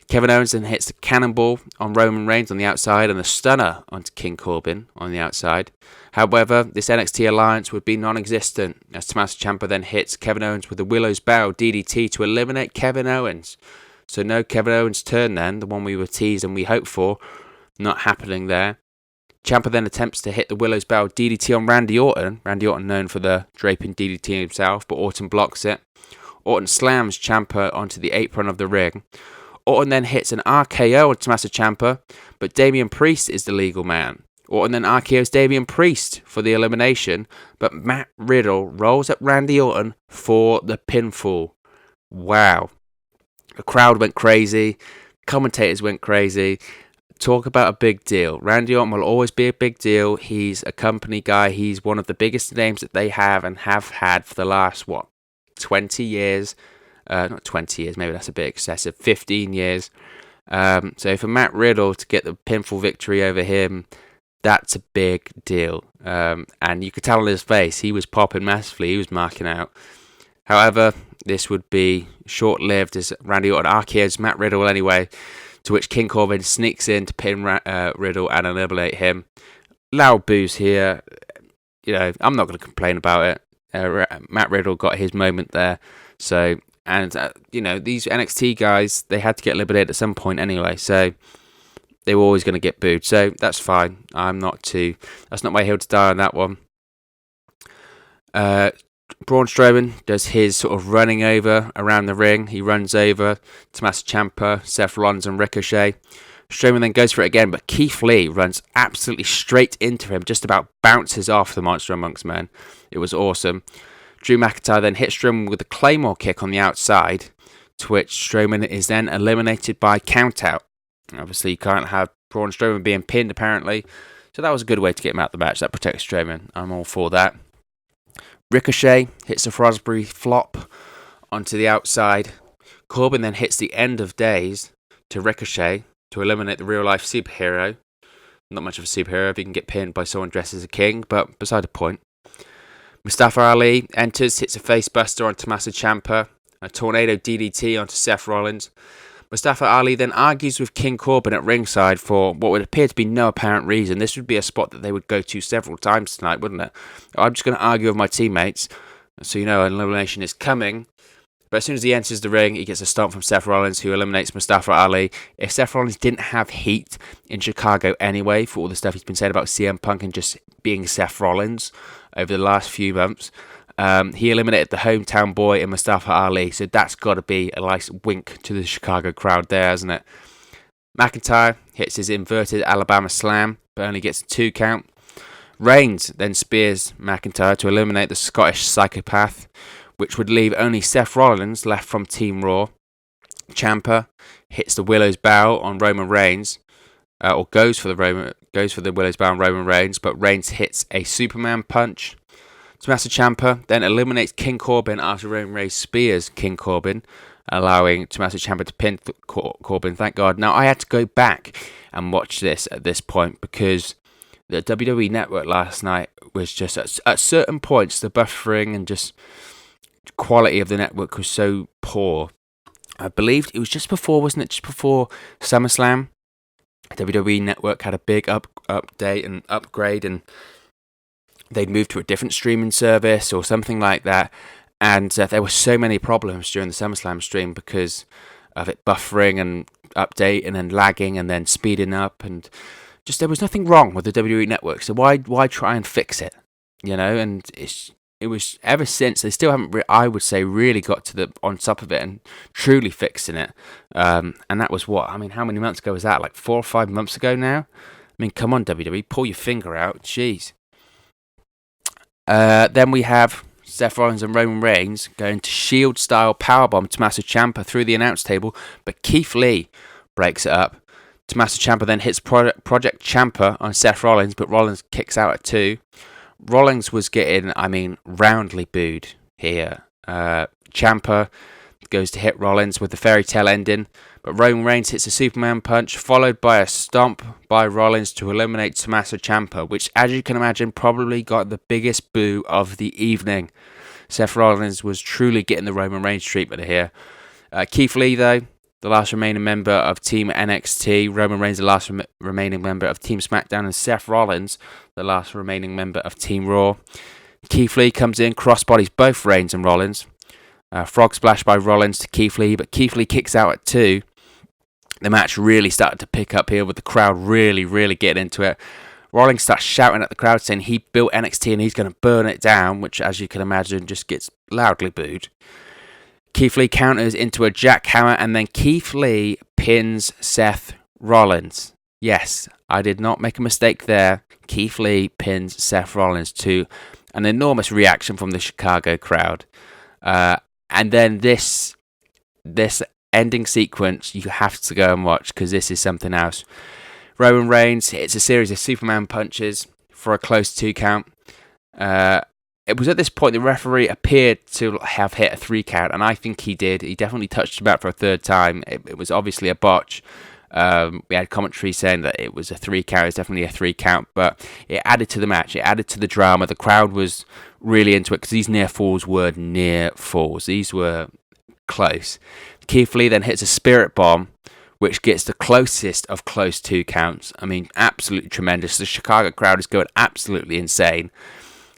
Kevin Owens then hits the cannonball on Roman Reigns on the outside and a stunner onto King Corbin on the outside. However, this NXT alliance would be non-existent as Tommaso Ciampa then hits Kevin Owens with a Willow's Bow DDT to eliminate Kevin Owens. So no Kevin Owens' turn then, the one we were teased and we hoped for, not happening there. Ciampa then attempts to hit the Willow's Bow DDT on Randy Orton. Randy Orton known for the draping DDT himself, but Orton blocks it. Orton slams Ciampa onto the apron of the ring. Orton then hits an RKO on Tommaso Ciampa, but Damian Priest is the legal man. Orton then RKOs Damian Priest for the elimination, but Matt Riddle rolls up Randy Orton for the pinfall. Wow. The crowd went crazy. Commentators went crazy. Talk about a big deal. Randy Orton will always be a big deal. He's a company guy. He's one of the biggest names that they have and have had for the last, 20 years? Not 20 years, maybe that's a bit excessive. 15 years. So for Matt Riddle to get the pinfall victory over him, that's a big deal. And you could tell on his face, he was popping massively. He was marking out. However, this would be short-lived as Randy Orton RKOs Matt Riddle anyway, to which King Corbin sneaks in to pin Riddle and eliminate him. Loud boos here. I'm not going to complain about it. Matt Riddle got his moment there. So, and these NXT guys, they had to get eliminated at some point anyway. So, they were always going to get booed. So, that's fine. That's not my hill to die on that one. Braun Strowman does his sort of running over around the ring. He runs over Tommaso Ciampa, Seth Rollins and Ricochet. Strowman then goes for it again, but Keith Lee runs absolutely straight into him, just about bounces off the Monster Amongst Men. It was awesome. Drew McIntyre then hits Strowman with a Claymore kick on the outside, to which Strowman is then eliminated by countout. Obviously, you can't have Braun Strowman being pinned, apparently. So that was a good way to get him out of the match. That protects Strowman. I'm all for that. Ricochet hits a Frosbury flop onto the outside. Corbin then hits the End of Days to Ricochet to eliminate the real-life superhero. Not much of a superhero if he can get pinned by someone dressed as a king, but beside the point. Mustafa Ali enters, hits a facebuster on Tommaso Ciampa, a tornado DDT onto Seth Rollins. Mustafa Ali then argues with King Corbin at ringside for what would appear to be no apparent reason. This would be a spot that they would go to several times tonight, wouldn't it? I'm just going to argue with my teammates, so you know an elimination is coming. But as soon as he enters the ring, he gets a stomp from Seth Rollins, who eliminates Mustafa Ali. If Seth Rollins didn't have heat in Chicago anyway, for all the stuff he's been saying about CM Punk and just being Seth Rollins over the last few months, he eliminated the hometown boy in Mustafa Ali. So that's got to be a nice wink to the Chicago crowd there, hasn't it? McIntyre hits his inverted Alabama slam, but only gets a 2 count. Reigns then spears McIntyre to eliminate the Scottish psychopath, which would leave only Seth Rollins left from Team Raw. Ciampa hits the Willow's Bow on Roman Reigns, or goes for the Willow's Bow on Roman Reigns, but Reigns hits a Superman punch. Tommaso Ciampa then eliminates King Corbin after Roman Reigns spears King Corbin, allowing Tommaso Ciampa to pin Corbin. Thank God. Now I had to go back and watch this at this point because the WWE Network last night was just at certain points the buffering and just quality of the network was so poor. I believed it was just before, wasn't it? Just before SummerSlam, WWE Network had a big update and upgrade, and they'd moved to a different streaming service or something like that. And there were so many problems during the SummerSlam stream because of it buffering and updating and lagging and then speeding up, and just there was nothing wrong with the WWE Network. So why try and fix it? You know, and it was ever since they still haven't, I would say, really got to on top of it and truly fixing it. And that was what? I mean, how many months ago was that? Like 4 or 5 months ago now? I mean, come on, WWE, pull your finger out. Jeez. Then we have Seth Rollins and Roman Reigns going to Shield-style powerbomb Tommaso Ciampa through the announce table, but Keith Lee breaks it up. Tommaso Ciampa then hits Project Ciampa on Seth Rollins, but Rollins kicks out at 2. Rollins was getting, roundly booed here. Ciampa goes to hit Rollins with the fairy tale ending, but Roman Reigns hits a Superman punch, followed by a stomp by Rollins to eliminate Tommaso Ciampa, which, as you can imagine, probably got the biggest boo of the evening. Seth Rollins was truly getting the Roman Reigns treatment here. Keith Lee, though, the last remaining member of Team NXT, Roman Reigns, the last remaining member of Team Smackdown, and Seth Rollins, the last remaining member of Team Raw. Keith Lee comes in, crossbodies both Reigns and Rollins. Frog splash by Rollins to Keith Lee, but Keith Lee kicks out at 2. The match really started to pick up here with the crowd really, really getting into it. Rollins starts shouting at the crowd saying he built NXT and he's going to burn it down, which, as you can imagine, just gets loudly booed. Keith Lee counters into a jackhammer, and then Keith Lee pins Seth Rollins. Yes, I did not make a mistake there. Keith Lee pins Seth Rollins to an enormous reaction from the Chicago crowd. And then this ending sequence, you have to go and watch because this is something else. Roman Reigns hits a series of Superman punches for a close 2 count. It was at this point the referee appeared to have hit a 3 count, and I think he did. He definitely touched him out for a 3rd time. It was obviously a botch. We had commentary saying that it was a 3 count. It's definitely a 3 count, but it added to the match. It added to the drama. The crowd was really into it because these near falls were near falls. These were close. Keith Lee then hits a spirit bomb, which gets the closest of close 2 counts. I mean, absolutely tremendous. The Chicago crowd is going absolutely insane.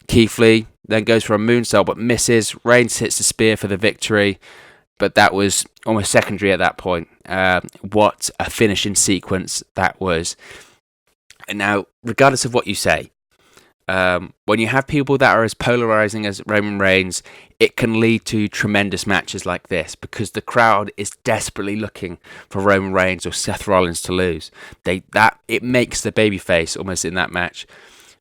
Keith Lee then goes for a moonsault but misses. Reigns hits the spear for the victory, but that was almost secondary at that point. What a finishing sequence that was. And now, regardless of what you say, when you have people that are as polarizing as Roman Reigns, it can lead to tremendous matches like this because the crowd is desperately looking for Roman Reigns or Seth Rollins to lose. It makes the babyface almost in that match.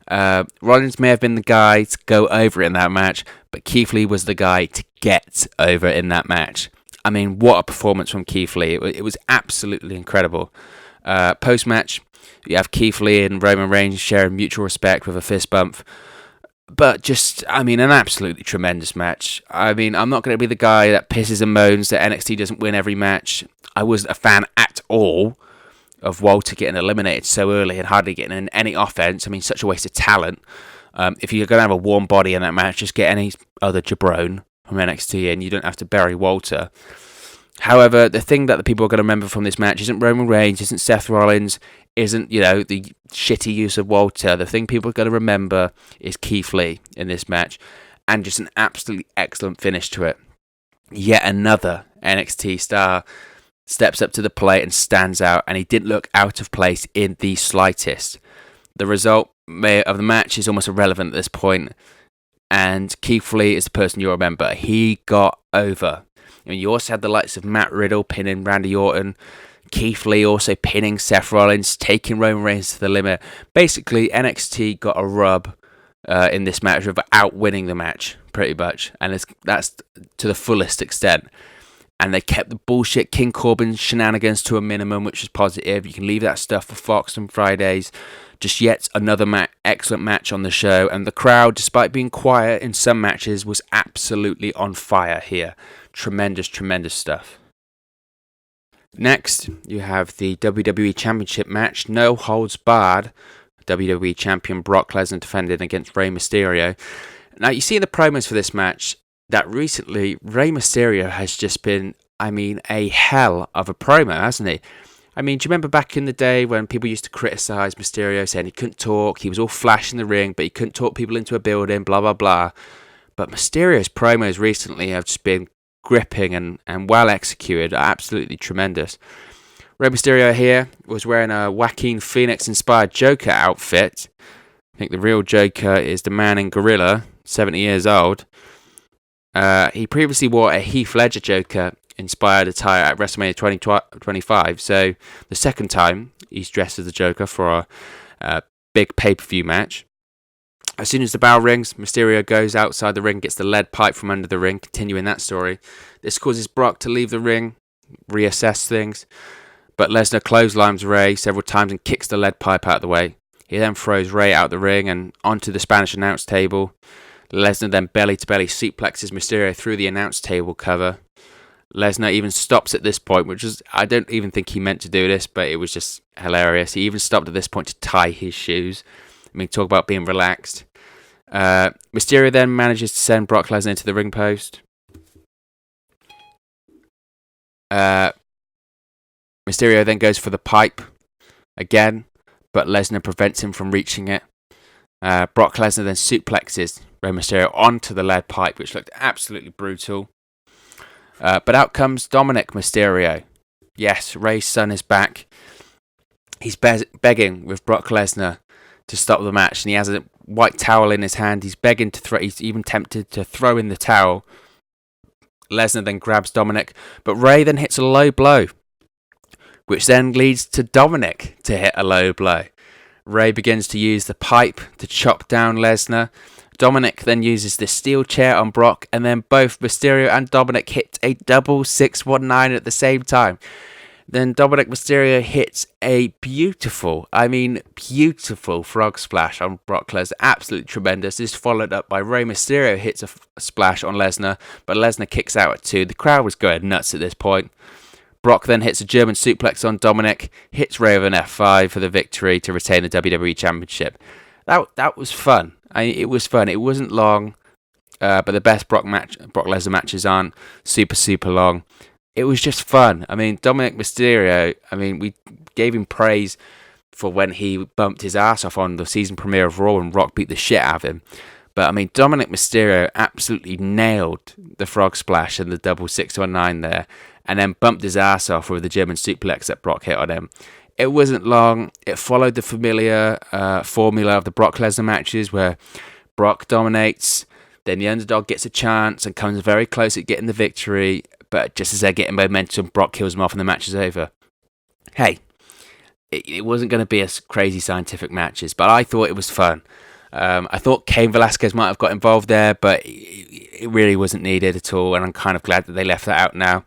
Rollins may have been the guy to go over in that match, but Keith Lee was the guy to get over in that match. I mean, what a performance from Keith Lee. It was absolutely incredible. Post-match, you have Keith Lee and Roman Reigns sharing mutual respect with a fist bump. But just, an absolutely tremendous match. I'm not going to be the guy that pisses and moans that NXT doesn't win every match. I wasn't a fan at all of Walter getting eliminated so early and hardly getting in any offense. Such a waste of talent. If you're going to have a warm body in that match, just get any other jabron from NXT in. You don't have to bury Walter. However, the thing that the people are going to remember from this match isn't Roman Reigns, isn't Seth Rollins, isn't, the shitty use of Walter. The thing people are going to remember is Keith Lee in this match, and just an absolutely excellent finish to it. Yet another NXT star steps up to the plate and stands out, and he didn't look out of place in the slightest. The result of the match is almost irrelevant at this point, and Keith Lee is the person you'll remember. He got over. You also had the likes of Matt Riddle pinning Randy Orton, Keith Lee also pinning Seth Rollins, taking Roman Reigns to the limit. Basically, NXT got a rub in this match without winning the match, pretty much, and that's to the fullest extent. And they kept the bullshit King Corbin shenanigans to a minimum, which is positive. You can leave that stuff for Fox on Fridays. Just yet another excellent match on the show. And the crowd, despite being quiet in some matches, was absolutely on fire here. Tremendous, tremendous stuff. Next, you have the WWE Championship match. No holds barred. WWE Champion Brock Lesnar defended against Rey Mysterio. Now, you see in the promos for this match that recently Rey Mysterio has just been, a hell of a promo, hasn't he? Do you remember back in the day when people used to criticise Mysterio, saying he couldn't talk, he was all flash in the ring, but he couldn't talk people into a building, blah, blah, blah. But Mysterio's promos recently have just been gripping and well executed, absolutely tremendous. Rey Mysterio here was wearing a Joaquin Phoenix-inspired Joker outfit. I think the real Joker is the man in Gorilla, 70 years old. He previously wore a Heath Ledger Joker-inspired attire at WrestleMania 2025, so the second time he's dressed as the Joker for a big pay-per-view match. As soon as the bell rings, Mysterio goes outside the ring, gets the lead pipe from under the ring, continuing that story. This causes Brock to leave the ring, reassess things, but Lesnar clotheslines Rey several times and kicks the lead pipe out of the way. He then throws Rey out the ring and onto the Spanish announce table. Lesnar then belly-to-belly suplexes Mysterio through the announce table cover. Lesnar even stops at this point, which is, I don't even think he meant to do this, but it was just hilarious. He even stopped at this point to tie his shoes. Talk about being relaxed. Mysterio then manages to send Brock Lesnar into the ring post. Mysterio then goes for the pipe again, but Lesnar prevents him from reaching it. Brock Lesnar then suplexes Rey Mysterio onto the lead pipe, which looked absolutely brutal. But out comes Dominic Mysterio. Yes, Rey's son is back. He's begging with Brock Lesnar to stop the match, and he has a white towel in his hand. He's begging to he's even tempted to throw in the towel. Lesnar then grabs Dominic, but Rey then hits a low blow, which then leads to Dominic to hit a low blow. Rey begins to use the pipe to chop down Lesnar. Dominic then uses the steel chair on Brock, and then both Mysterio and Dominic hit a double 619 at the same time. Then Dominic Mysterio hits a beautiful frog splash on Brock Lesnar. Absolutely tremendous. This is followed up by Rey Mysterio hits a splash on Lesnar, but Lesnar kicks out at 2. The crowd was going nuts at this point. Brock then hits a German suplex on Dominic, hits Rey with an F5 for the victory to retain the WWE Championship. That was fun. It was fun. It wasn't long, but the best Brock Lesnar matches aren't super long. It was just fun. Dominic Mysterio, we gave him praise for when he bumped his ass off on the season premiere of Raw and Rock beat the shit out of him. But, Dominic Mysterio absolutely nailed the frog splash and the double 619 there, and then bumped his ass off with the German suplex that Brock hit on him. It wasn't long. It followed the familiar formula of the Brock Lesnar matches where Brock dominates, then the underdog gets a chance and comes very close at getting the victory, but just as they're getting momentum, Brock kills him off and the match is over. Hey, it wasn't going to be as crazy scientific matches, but I thought it was fun. I thought Cain Velasquez might have got involved there, but it really wasn't needed at all, and I'm kind of glad that they left that out now.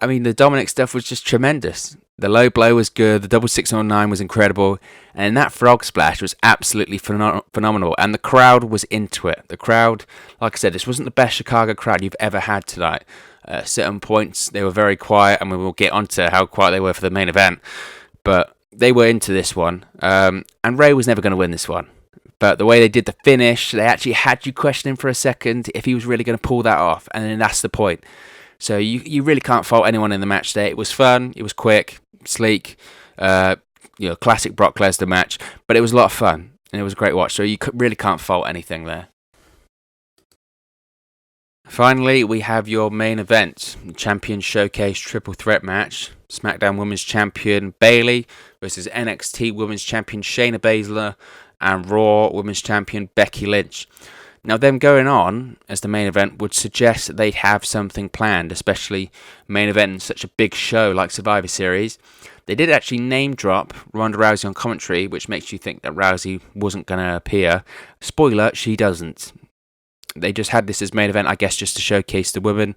The Dominic stuff was just tremendous. The low blow was good, the double 619 was incredible, and that frog splash was absolutely phenomenal, and the crowd was into it. The crowd, like I said, this wasn't the best Chicago crowd you've ever had tonight. At certain points, they were very quiet, and we will get onto how quiet they were for the main event, but they were into this one, and Rey was never going to win this one. But the way they did the finish, they actually had you questioning for a second if he was really going to pull that off, and then that's the point. So you really can't fault anyone in the match there. It was fun, it was quick, sleek, classic Brock Lesnar match, but it was a lot of fun and it was a great watch. So you really can't fault anything there. Finally, we have your main event, Champion Showcase Triple Threat match. Smackdown Women's Champion Bayley versus NXT Women's Champion Shayna Baszler and Raw Women's Champion Becky Lynch. Now, them going on as the main event would suggest that they'd have something planned, especially main event in such a big show like Survivor Series. They did actually name drop Ronda Rousey on commentary, which makes you think that Rousey wasn't going to appear. Spoiler, she doesn't. They just had this as main event, I guess, just to showcase the women.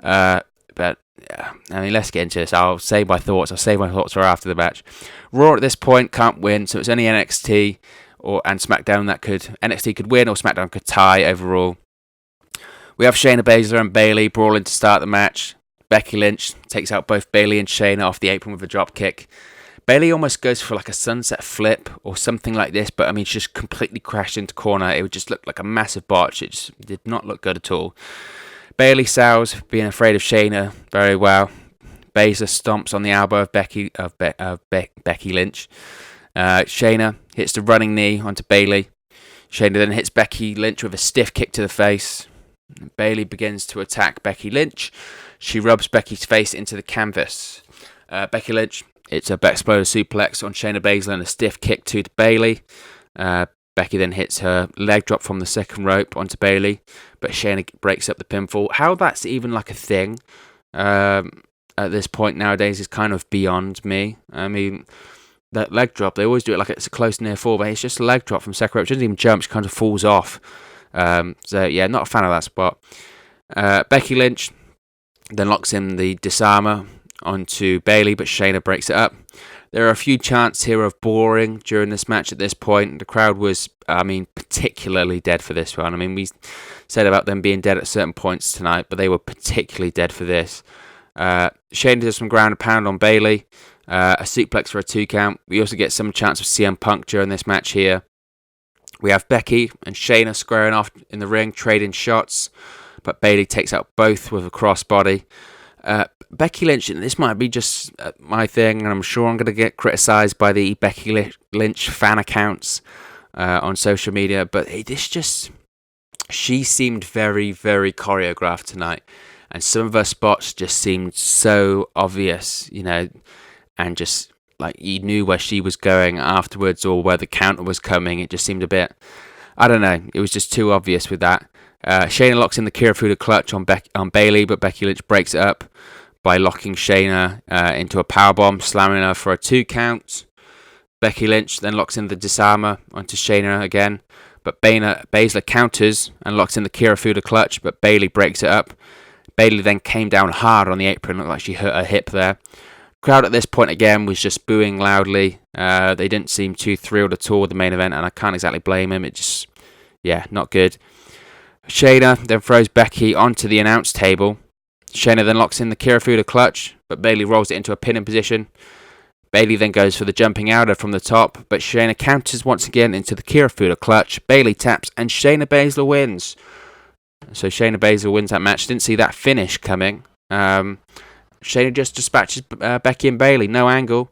But let's get into this. I'll save my thoughts for after the match. Raw at this point can't win, so it's only NXT and SmackDown that NXT could win or SmackDown could tie overall. We have Shayna Baszler and Bayley brawling to start the match. Becky Lynch takes out both Bayley and Shayna off the apron with a drop kick. Bayley almost goes for like a sunset flip or something like this, but she just completely crashed into corner. It would just look like a massive botch. It just did not look good at all. Bayley sells being afraid of Shayna very well. Baszler stomps on the elbow of Becky Lynch. Shayna hits the running knee onto Bayley. Shayna then hits Becky Lynch with a stiff kick to the face. Bayley begins to attack Becky Lynch. She rubs Becky's face into the canvas. Becky Lynch, it's a exploder suplex on Shayna Baszler and a stiff kick to Bayley. Becky then hits her leg drop from the second rope onto Bayley, but Shayna breaks up the pinfall. How that's even like a thing at this point nowadays is kind of beyond me. I mean, that leg drop, they always do it like it's a close near fall, but it's just a leg drop from second rope. She doesn't even jump, she kind of falls off. So yeah, not a fan of that spot. Becky Lynch then locks in the disarmer onto Bayley, but Shayna breaks it up. There are a few chants here of boring during this match at this point. The crowd was, particularly dead for this one. We said about them being dead at certain points tonight, but they were particularly dead for this. Shayna does some ground and pound on Bayley. A suplex for a 2 count. We also get some chance of CM Punk during this match here. We have Becky and Shayna squaring off in the ring, trading shots, but Bayley takes out both with a crossbody. Becky Lynch, and this might be just my thing, and I'm sure I'm going to get criticised by the Becky Lynch fan accounts on social media, but she seemed very, very choreographed tonight, and some of her spots just seemed so obvious, and just like you knew where she was going afterwards or where the counter was coming. It just seemed a bit, I don't know, it was just too obvious with that. Shayna locks in the Kirifuda clutch on Bayley, but Becky Lynch breaks it up by locking Shayna into a powerbomb, slamming her for a 2 count. Becky Lynch then locks in the disarmer onto Shayna again, but Baszler counters and locks in the Kirifuda clutch, but Bayley breaks it up. Bayley then came down hard on the apron, looked like she hurt her hip there. Crowd at this point again was just booing loudly. They didn't seem too thrilled at all with the main event, and I can't exactly blame him. It just, not good. Shayna then throws Becky onto the announce table. Shayna then locks in the Kirifuda clutch, but Bayley rolls it into a pinning position. Bayley then goes for the jumping outer from the top, but Shayna counters once again into the Kirifuda clutch. Bayley taps, and Shayna Baszler wins. So Shayna Baszler wins that match. Didn't see that finish coming. Shayna just dispatches Becky and Bayley, no angle.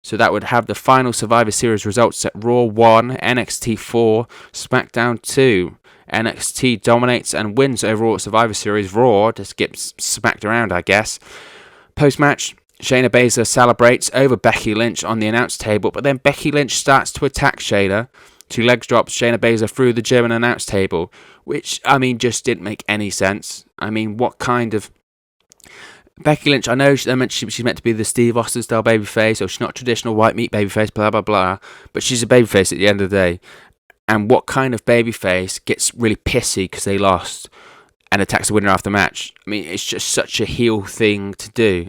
So that would have the final Survivor Series results at Raw 1, NXT 4, SmackDown 2. NXT dominates and wins overall at Survivor Series. Raw just gets smacked around, I guess. Post-match, Shayna Baszler celebrates over Becky Lynch on the announce table, but then Becky Lynch starts to attack Shayna. 2 legs drops Shayna Baszler through the German announce table, which, just didn't make any sense. What kind of... Becky Lynch, I know she's meant to be the Steve Austin style babyface, or she's not traditional white meat babyface, blah, blah, blah, but she's a babyface at the end of the day. And what kind of babyface gets really pissy because they lost and attacks the winner after the match? It's just such a heel thing to do.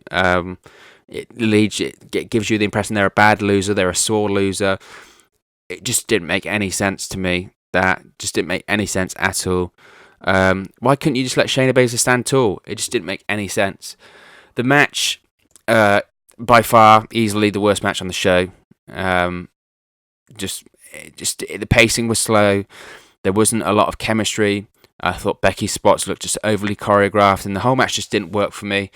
It gives you the impression they're a bad loser, they're a sore loser. It just didn't make any sense to me. That just didn't make any sense at all. Why couldn't you just let Shayna Baszler stand tall? It just didn't make any sense. The match, by far, easily the worst match on the show. The pacing was slow. There wasn't a lot of chemistry. I thought Becky's spots looked just overly choreographed, and the whole match just didn't work for me.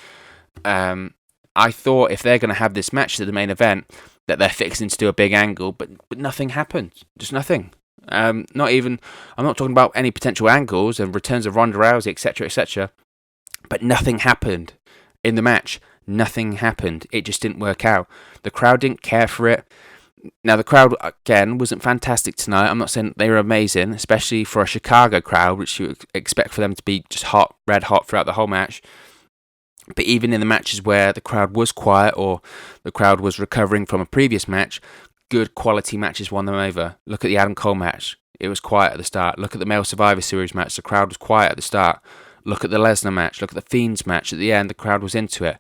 I thought if they're going to have this match at the main event, that they're fixing to do a big angle, but nothing happened. Just nothing. Not even. I'm not talking about any potential angles and returns of Ronda Rousey, etc., etc. But nothing happened in the match. Nothing happened. It just didn't work out. The crowd didn't care for it. Now, the crowd, again, wasn't fantastic tonight. I'm not saying they were amazing, especially for a Chicago crowd, which you expect for them to be just hot, red hot throughout the whole match. But even in the matches where the crowd was quiet or the crowd was recovering from a previous match, good quality matches won them over. Look at the Adam Cole match. It was quiet at the start. Look at the Male Survivor Series match. The crowd was quiet at the start. Look at the Lesnar match. Look at the Fiend's match. At the end, the crowd was into it.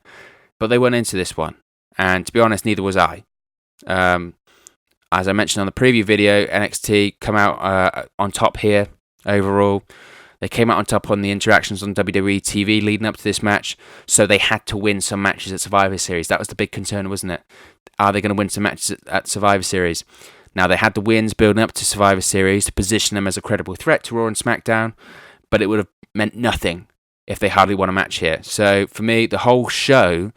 But they weren't into this one. And to be honest, neither was I. As I mentioned on the preview video, NXT come out on top here overall. They came out on top on the interactions on WWE TV leading up to this match, so they had to win some matches at Survivor Series. That was the big concern, wasn't it? Are they going to win some matches at Survivor Series? Now, they had the wins building up to Survivor Series to position them as a credible threat to Raw and SmackDown, but it would have meant nothing if they hardly won a match here. So, for me, the whole show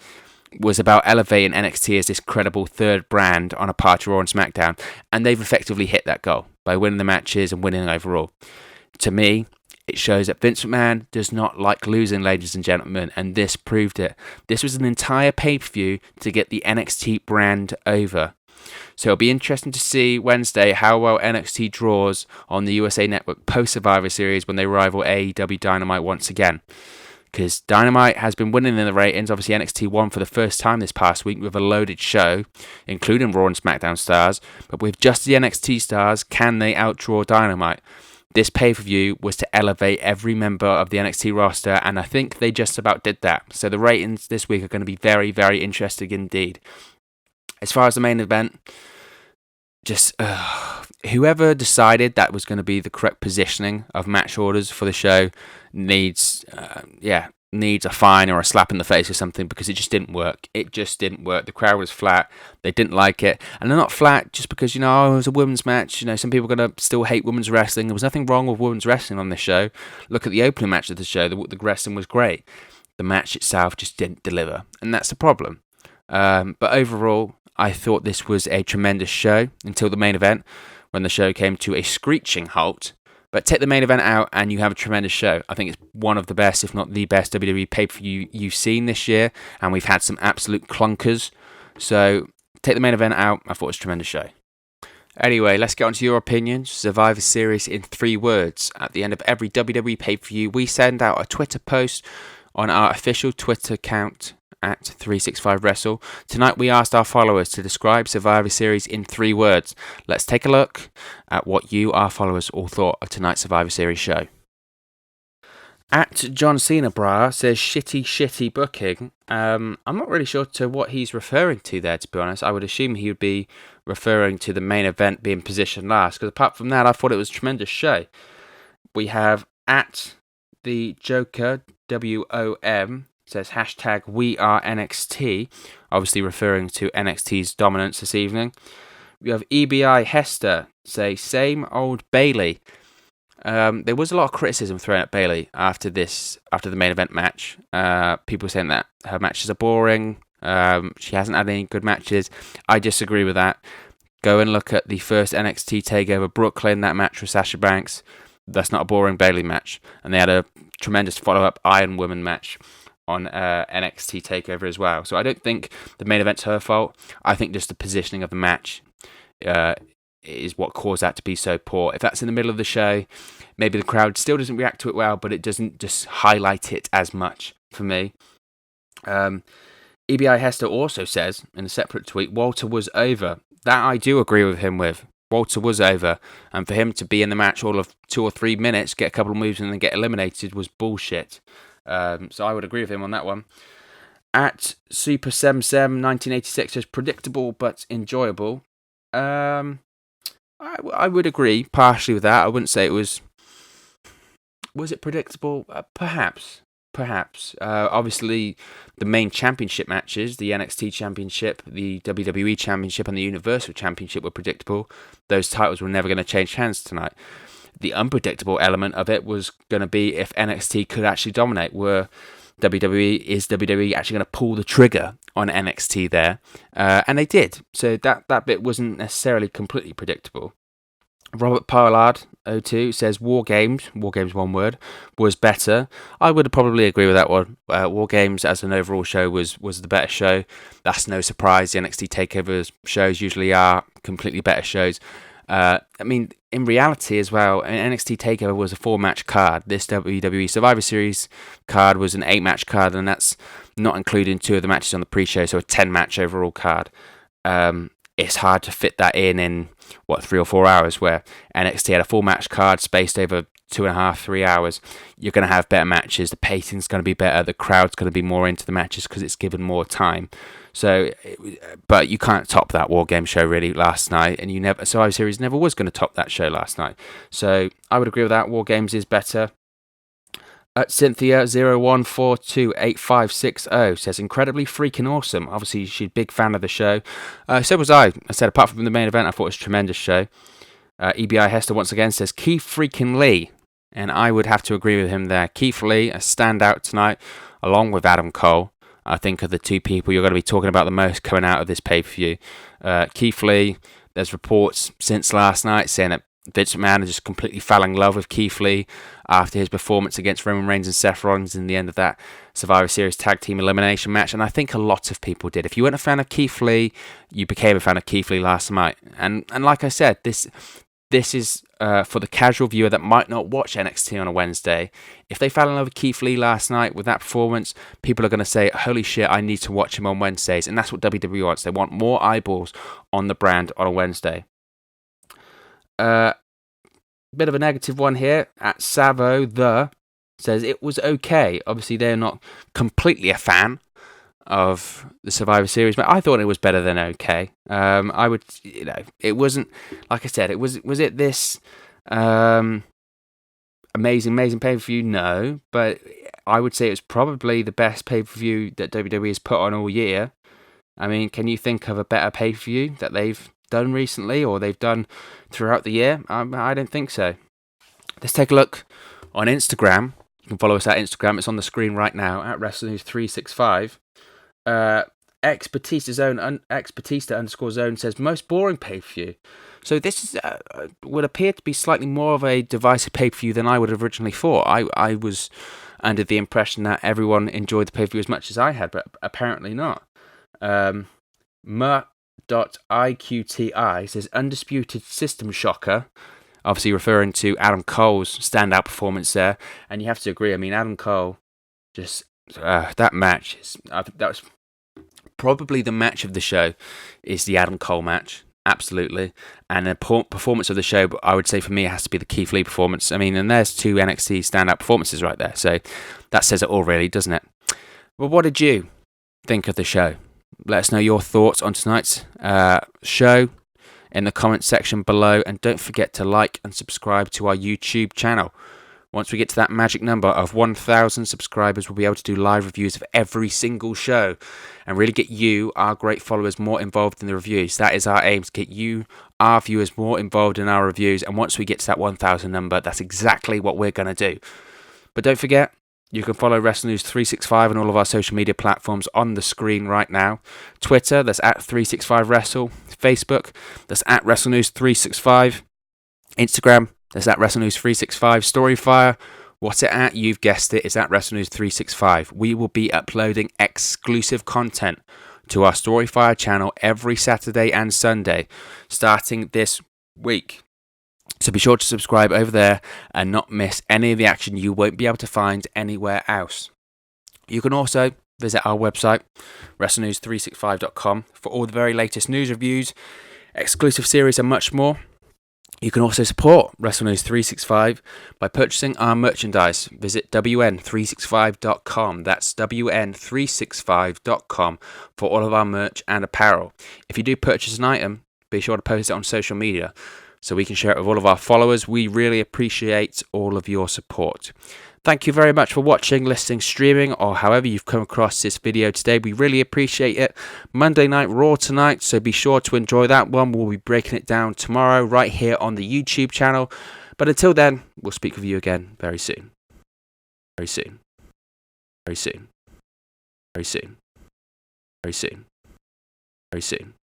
was about elevating NXT as this credible third brand on a par to Raw and SmackDown, and they've effectively hit that goal by winning the matches and winning overall. To me, it shows that Vince McMahon does not like losing, ladies and gentlemen, and this proved it. This was an entire pay-per-view to get the NXT brand over. So it'll be interesting to see Wednesday how well NXT draws on the USA Network post-Survivor Series when they rival AEW Dynamite once again. Because Dynamite has been winning in the ratings. Obviously, NXT won for the first time this past week with a loaded show, including Raw and SmackDown stars. But with just the NXT stars, can they outdraw Dynamite? This pay-per-view was to elevate every member of the NXT roster, and I think they just about did that. So the ratings this week are going to be very, very interesting indeed. As far as the main event, just whoever decided that was going to be the correct positioning of match orders for the show needs a fine or a slap in the face or something, because it just didn't work. It just didn't work. The crowd was flat. They didn't like it. And they're not flat just because, it was a women's match. Some people are going to still hate women's wrestling. There was nothing wrong with women's wrestling on this show. Look at the opening match of the show. The wrestling was great. The match itself just didn't deliver. And that's the problem. But overall, I thought this was a tremendous show until the main event, when the show came to a screeching halt. But take the main event out and you have a tremendous show. I think it's one of the best, if not the best, WWE pay-per-view you've seen this year. And we've had some absolute clunkers. So take the main event out. I thought it was a tremendous show. Anyway, let's get on to your opinions. Survivor Series in 3 words. At the end of every WWE pay-per-view, we send out a Twitter post on our official Twitter account at 365Wrestle. Tonight we asked our followers to describe Survivor Series in 3 words. Let's take a look at what you, our followers, all thought of tonight's Survivor Series show. At John Cena Bra says shitty booking. I'm not really sure to what he's referring to there, to be honest. I would assume he would be referring to the main event being positioned last, because apart from that, I thought it was a tremendous show. We have at the Joker, WOM, says hashtag we are NXT, obviously referring to NXT's dominance this evening. We have EBI Hester say same old Bayley. There was a lot of criticism thrown at Bayley after the main event match. People saying that her matches are boring. She hasn't had any good matches. I disagree with that. Go and look at the first NXT TakeOver Brooklyn, that match with Sasha Banks. That's not a boring Bayley match. And they had a tremendous follow-up Iron Woman match on NXT TakeOver as well. So I don't think the main event's her fault. I think just the positioning of the match is what caused that to be so poor. If that's in the middle of the show, maybe the crowd still doesn't react to it well, but it doesn't just highlight it as much for me. EBI Hester also says in a separate tweet, Walter was over. That I do agree with him with. Walter was over, and for him to be in the match all of 2 or 3 minutes, get a couple of moves and then get eliminated was bullshit. So I would agree with him on that one. At SuperSemSem1986 says predictable but enjoyable. I would agree partially with that. I wouldn't say it was. Was it predictable? Perhaps. Obviously, the main championship matches, the NXT Championship, the WWE Championship, and the Universal Championship were predictable. Those titles were never going to change hands tonight. the unpredictable element of it was going to be if NXT could actually dominate. Is WWE actually going to pull the trigger on NXT there? And they did. So that bit wasn't necessarily completely predictable. Robert Pollard, 02, says War Games one word, was better. I would probably agree with that one. War Games as an overall show was the better show. That's no surprise. The NXT TakeOver shows usually are completely better shows. I mean, in reality as well, NXT TakeOver was a 4-match card. This WWE Survivor Series card was an 8-match card, and that's not including 2 of the matches on the pre-show, so a 10-match overall card. It's hard to fit that in 3 or 4 hours, where NXT had a 4-match card spaced over 2.5-3 hours. You're going to have better matches. The pacing's going to be better. The crowd's going to be more into the matches because it's given more time. So, but you can't top that War Game show really last night, and Survivor Series never was going to top that show last night. So I would agree with that. War Games is better. Cynthia 01428560 says incredibly freaking awesome. Obviously, she's a big fan of the show. So was I. I said apart from the main event, I thought it was a tremendous show. EBI Hester once again says Keith freaking Lee, and I would have to agree with him there. Keith Lee, a standout tonight, along with Adam Cole. I think are the 2 people you're going to be talking about the most coming out of this pay-per-view. Keith Lee, there's reports since last night saying that Vince McMahon just completely fell in love with Keith Lee after his performance against Roman Reigns and Seth Rollins in the end of that Survivor Series tag team elimination match, and I think a lot of people did. If you weren't a fan of Keith Lee, you became a fan of Keith Lee last night. And like I said, this is for the casual viewer that might not watch NXT on a Wednesday. If they fell in love with Keith Lee last night with that performance, people are going to say, holy shit, I need to watch him on Wednesdays. And that's what WWE wants. They want more eyeballs on the brand on a Wednesday. Bit of a negative one here at Savo says it was okay. Obviously, they're not completely a fan of the Survivor Series, but I thought it was better than okay. I would, it wasn't, like I said, was it this amazing pay-per-view? No, but I would say it was probably the best pay-per-view that WWE has put on all year. I mean, can you think of a better pay-per-view that they've done recently or they've done throughout the year? I don't think so. Let's take a look on Instagram. You can follow us at Instagram. It's on the screen right now at WrestleNews365. X_Batista_zone says most boring pay-per-view. So this is would appear to be slightly more of a divisive pay-per-view than I would have originally thought. I was under the impression that everyone enjoyed the pay-per-view as much as I had, but apparently not. Mer.iqti says undisputed system shocker, obviously referring to Adam Cole's standout performance there. And you have to agree, I mean, Adam Cole, just that match, that was probably the match of the show, is the Adam Cole match, absolutely. And the performance of the show, I would say for me, it has to be the Keith Lee performance. I mean, and there's 2 NXT standout performances right there, so that says it all really, doesn't it? Well, what did you think of the show? Let us know your thoughts on tonight's show in the comments section below, and don't forget to like and subscribe to our YouTube channel. Once we get to that magic number of 1,000 subscribers, we'll be able to do live reviews of every single show and really get you, our great followers, more involved in the reviews. That is our aim, to get you, our viewers, more involved in our reviews. And once we get to that 1,000 number, that's exactly what we're going to do. But don't forget, you can follow WrestleNews365 on all of our social media platforms on the screen right now. Twitter, that's at 365Wrestle. Facebook, that's at WrestleNews365. Instagram, that's at WrestleNews365. Storyfire, what's it at? You've guessed it, it's at WrestleNews365. We will be uploading exclusive content to our Storyfire channel every Saturday and Sunday, starting this week. So be sure to subscribe over there and not miss any of the action you won't be able to find anywhere else. You can also visit our website, WrestleNews365.com, for all the very latest news, reviews, exclusive series and much more. You can also support WrestleNews365 by purchasing our merchandise. Visit WN365.com. That's WN365.com for all of our merch and apparel. If you do purchase an item, be sure to post it on social media so we can share it with all of our followers. We really appreciate all of your support. Thank you very much for watching, listening, streaming, or however you've come across this video today. We really appreciate it. Monday Night Raw tonight, so be sure to enjoy that one. We'll be breaking it down tomorrow right here on the YouTube channel. But until then, we'll speak with you again very soon. Very soon. Very soon. Very soon. Very soon. Very soon.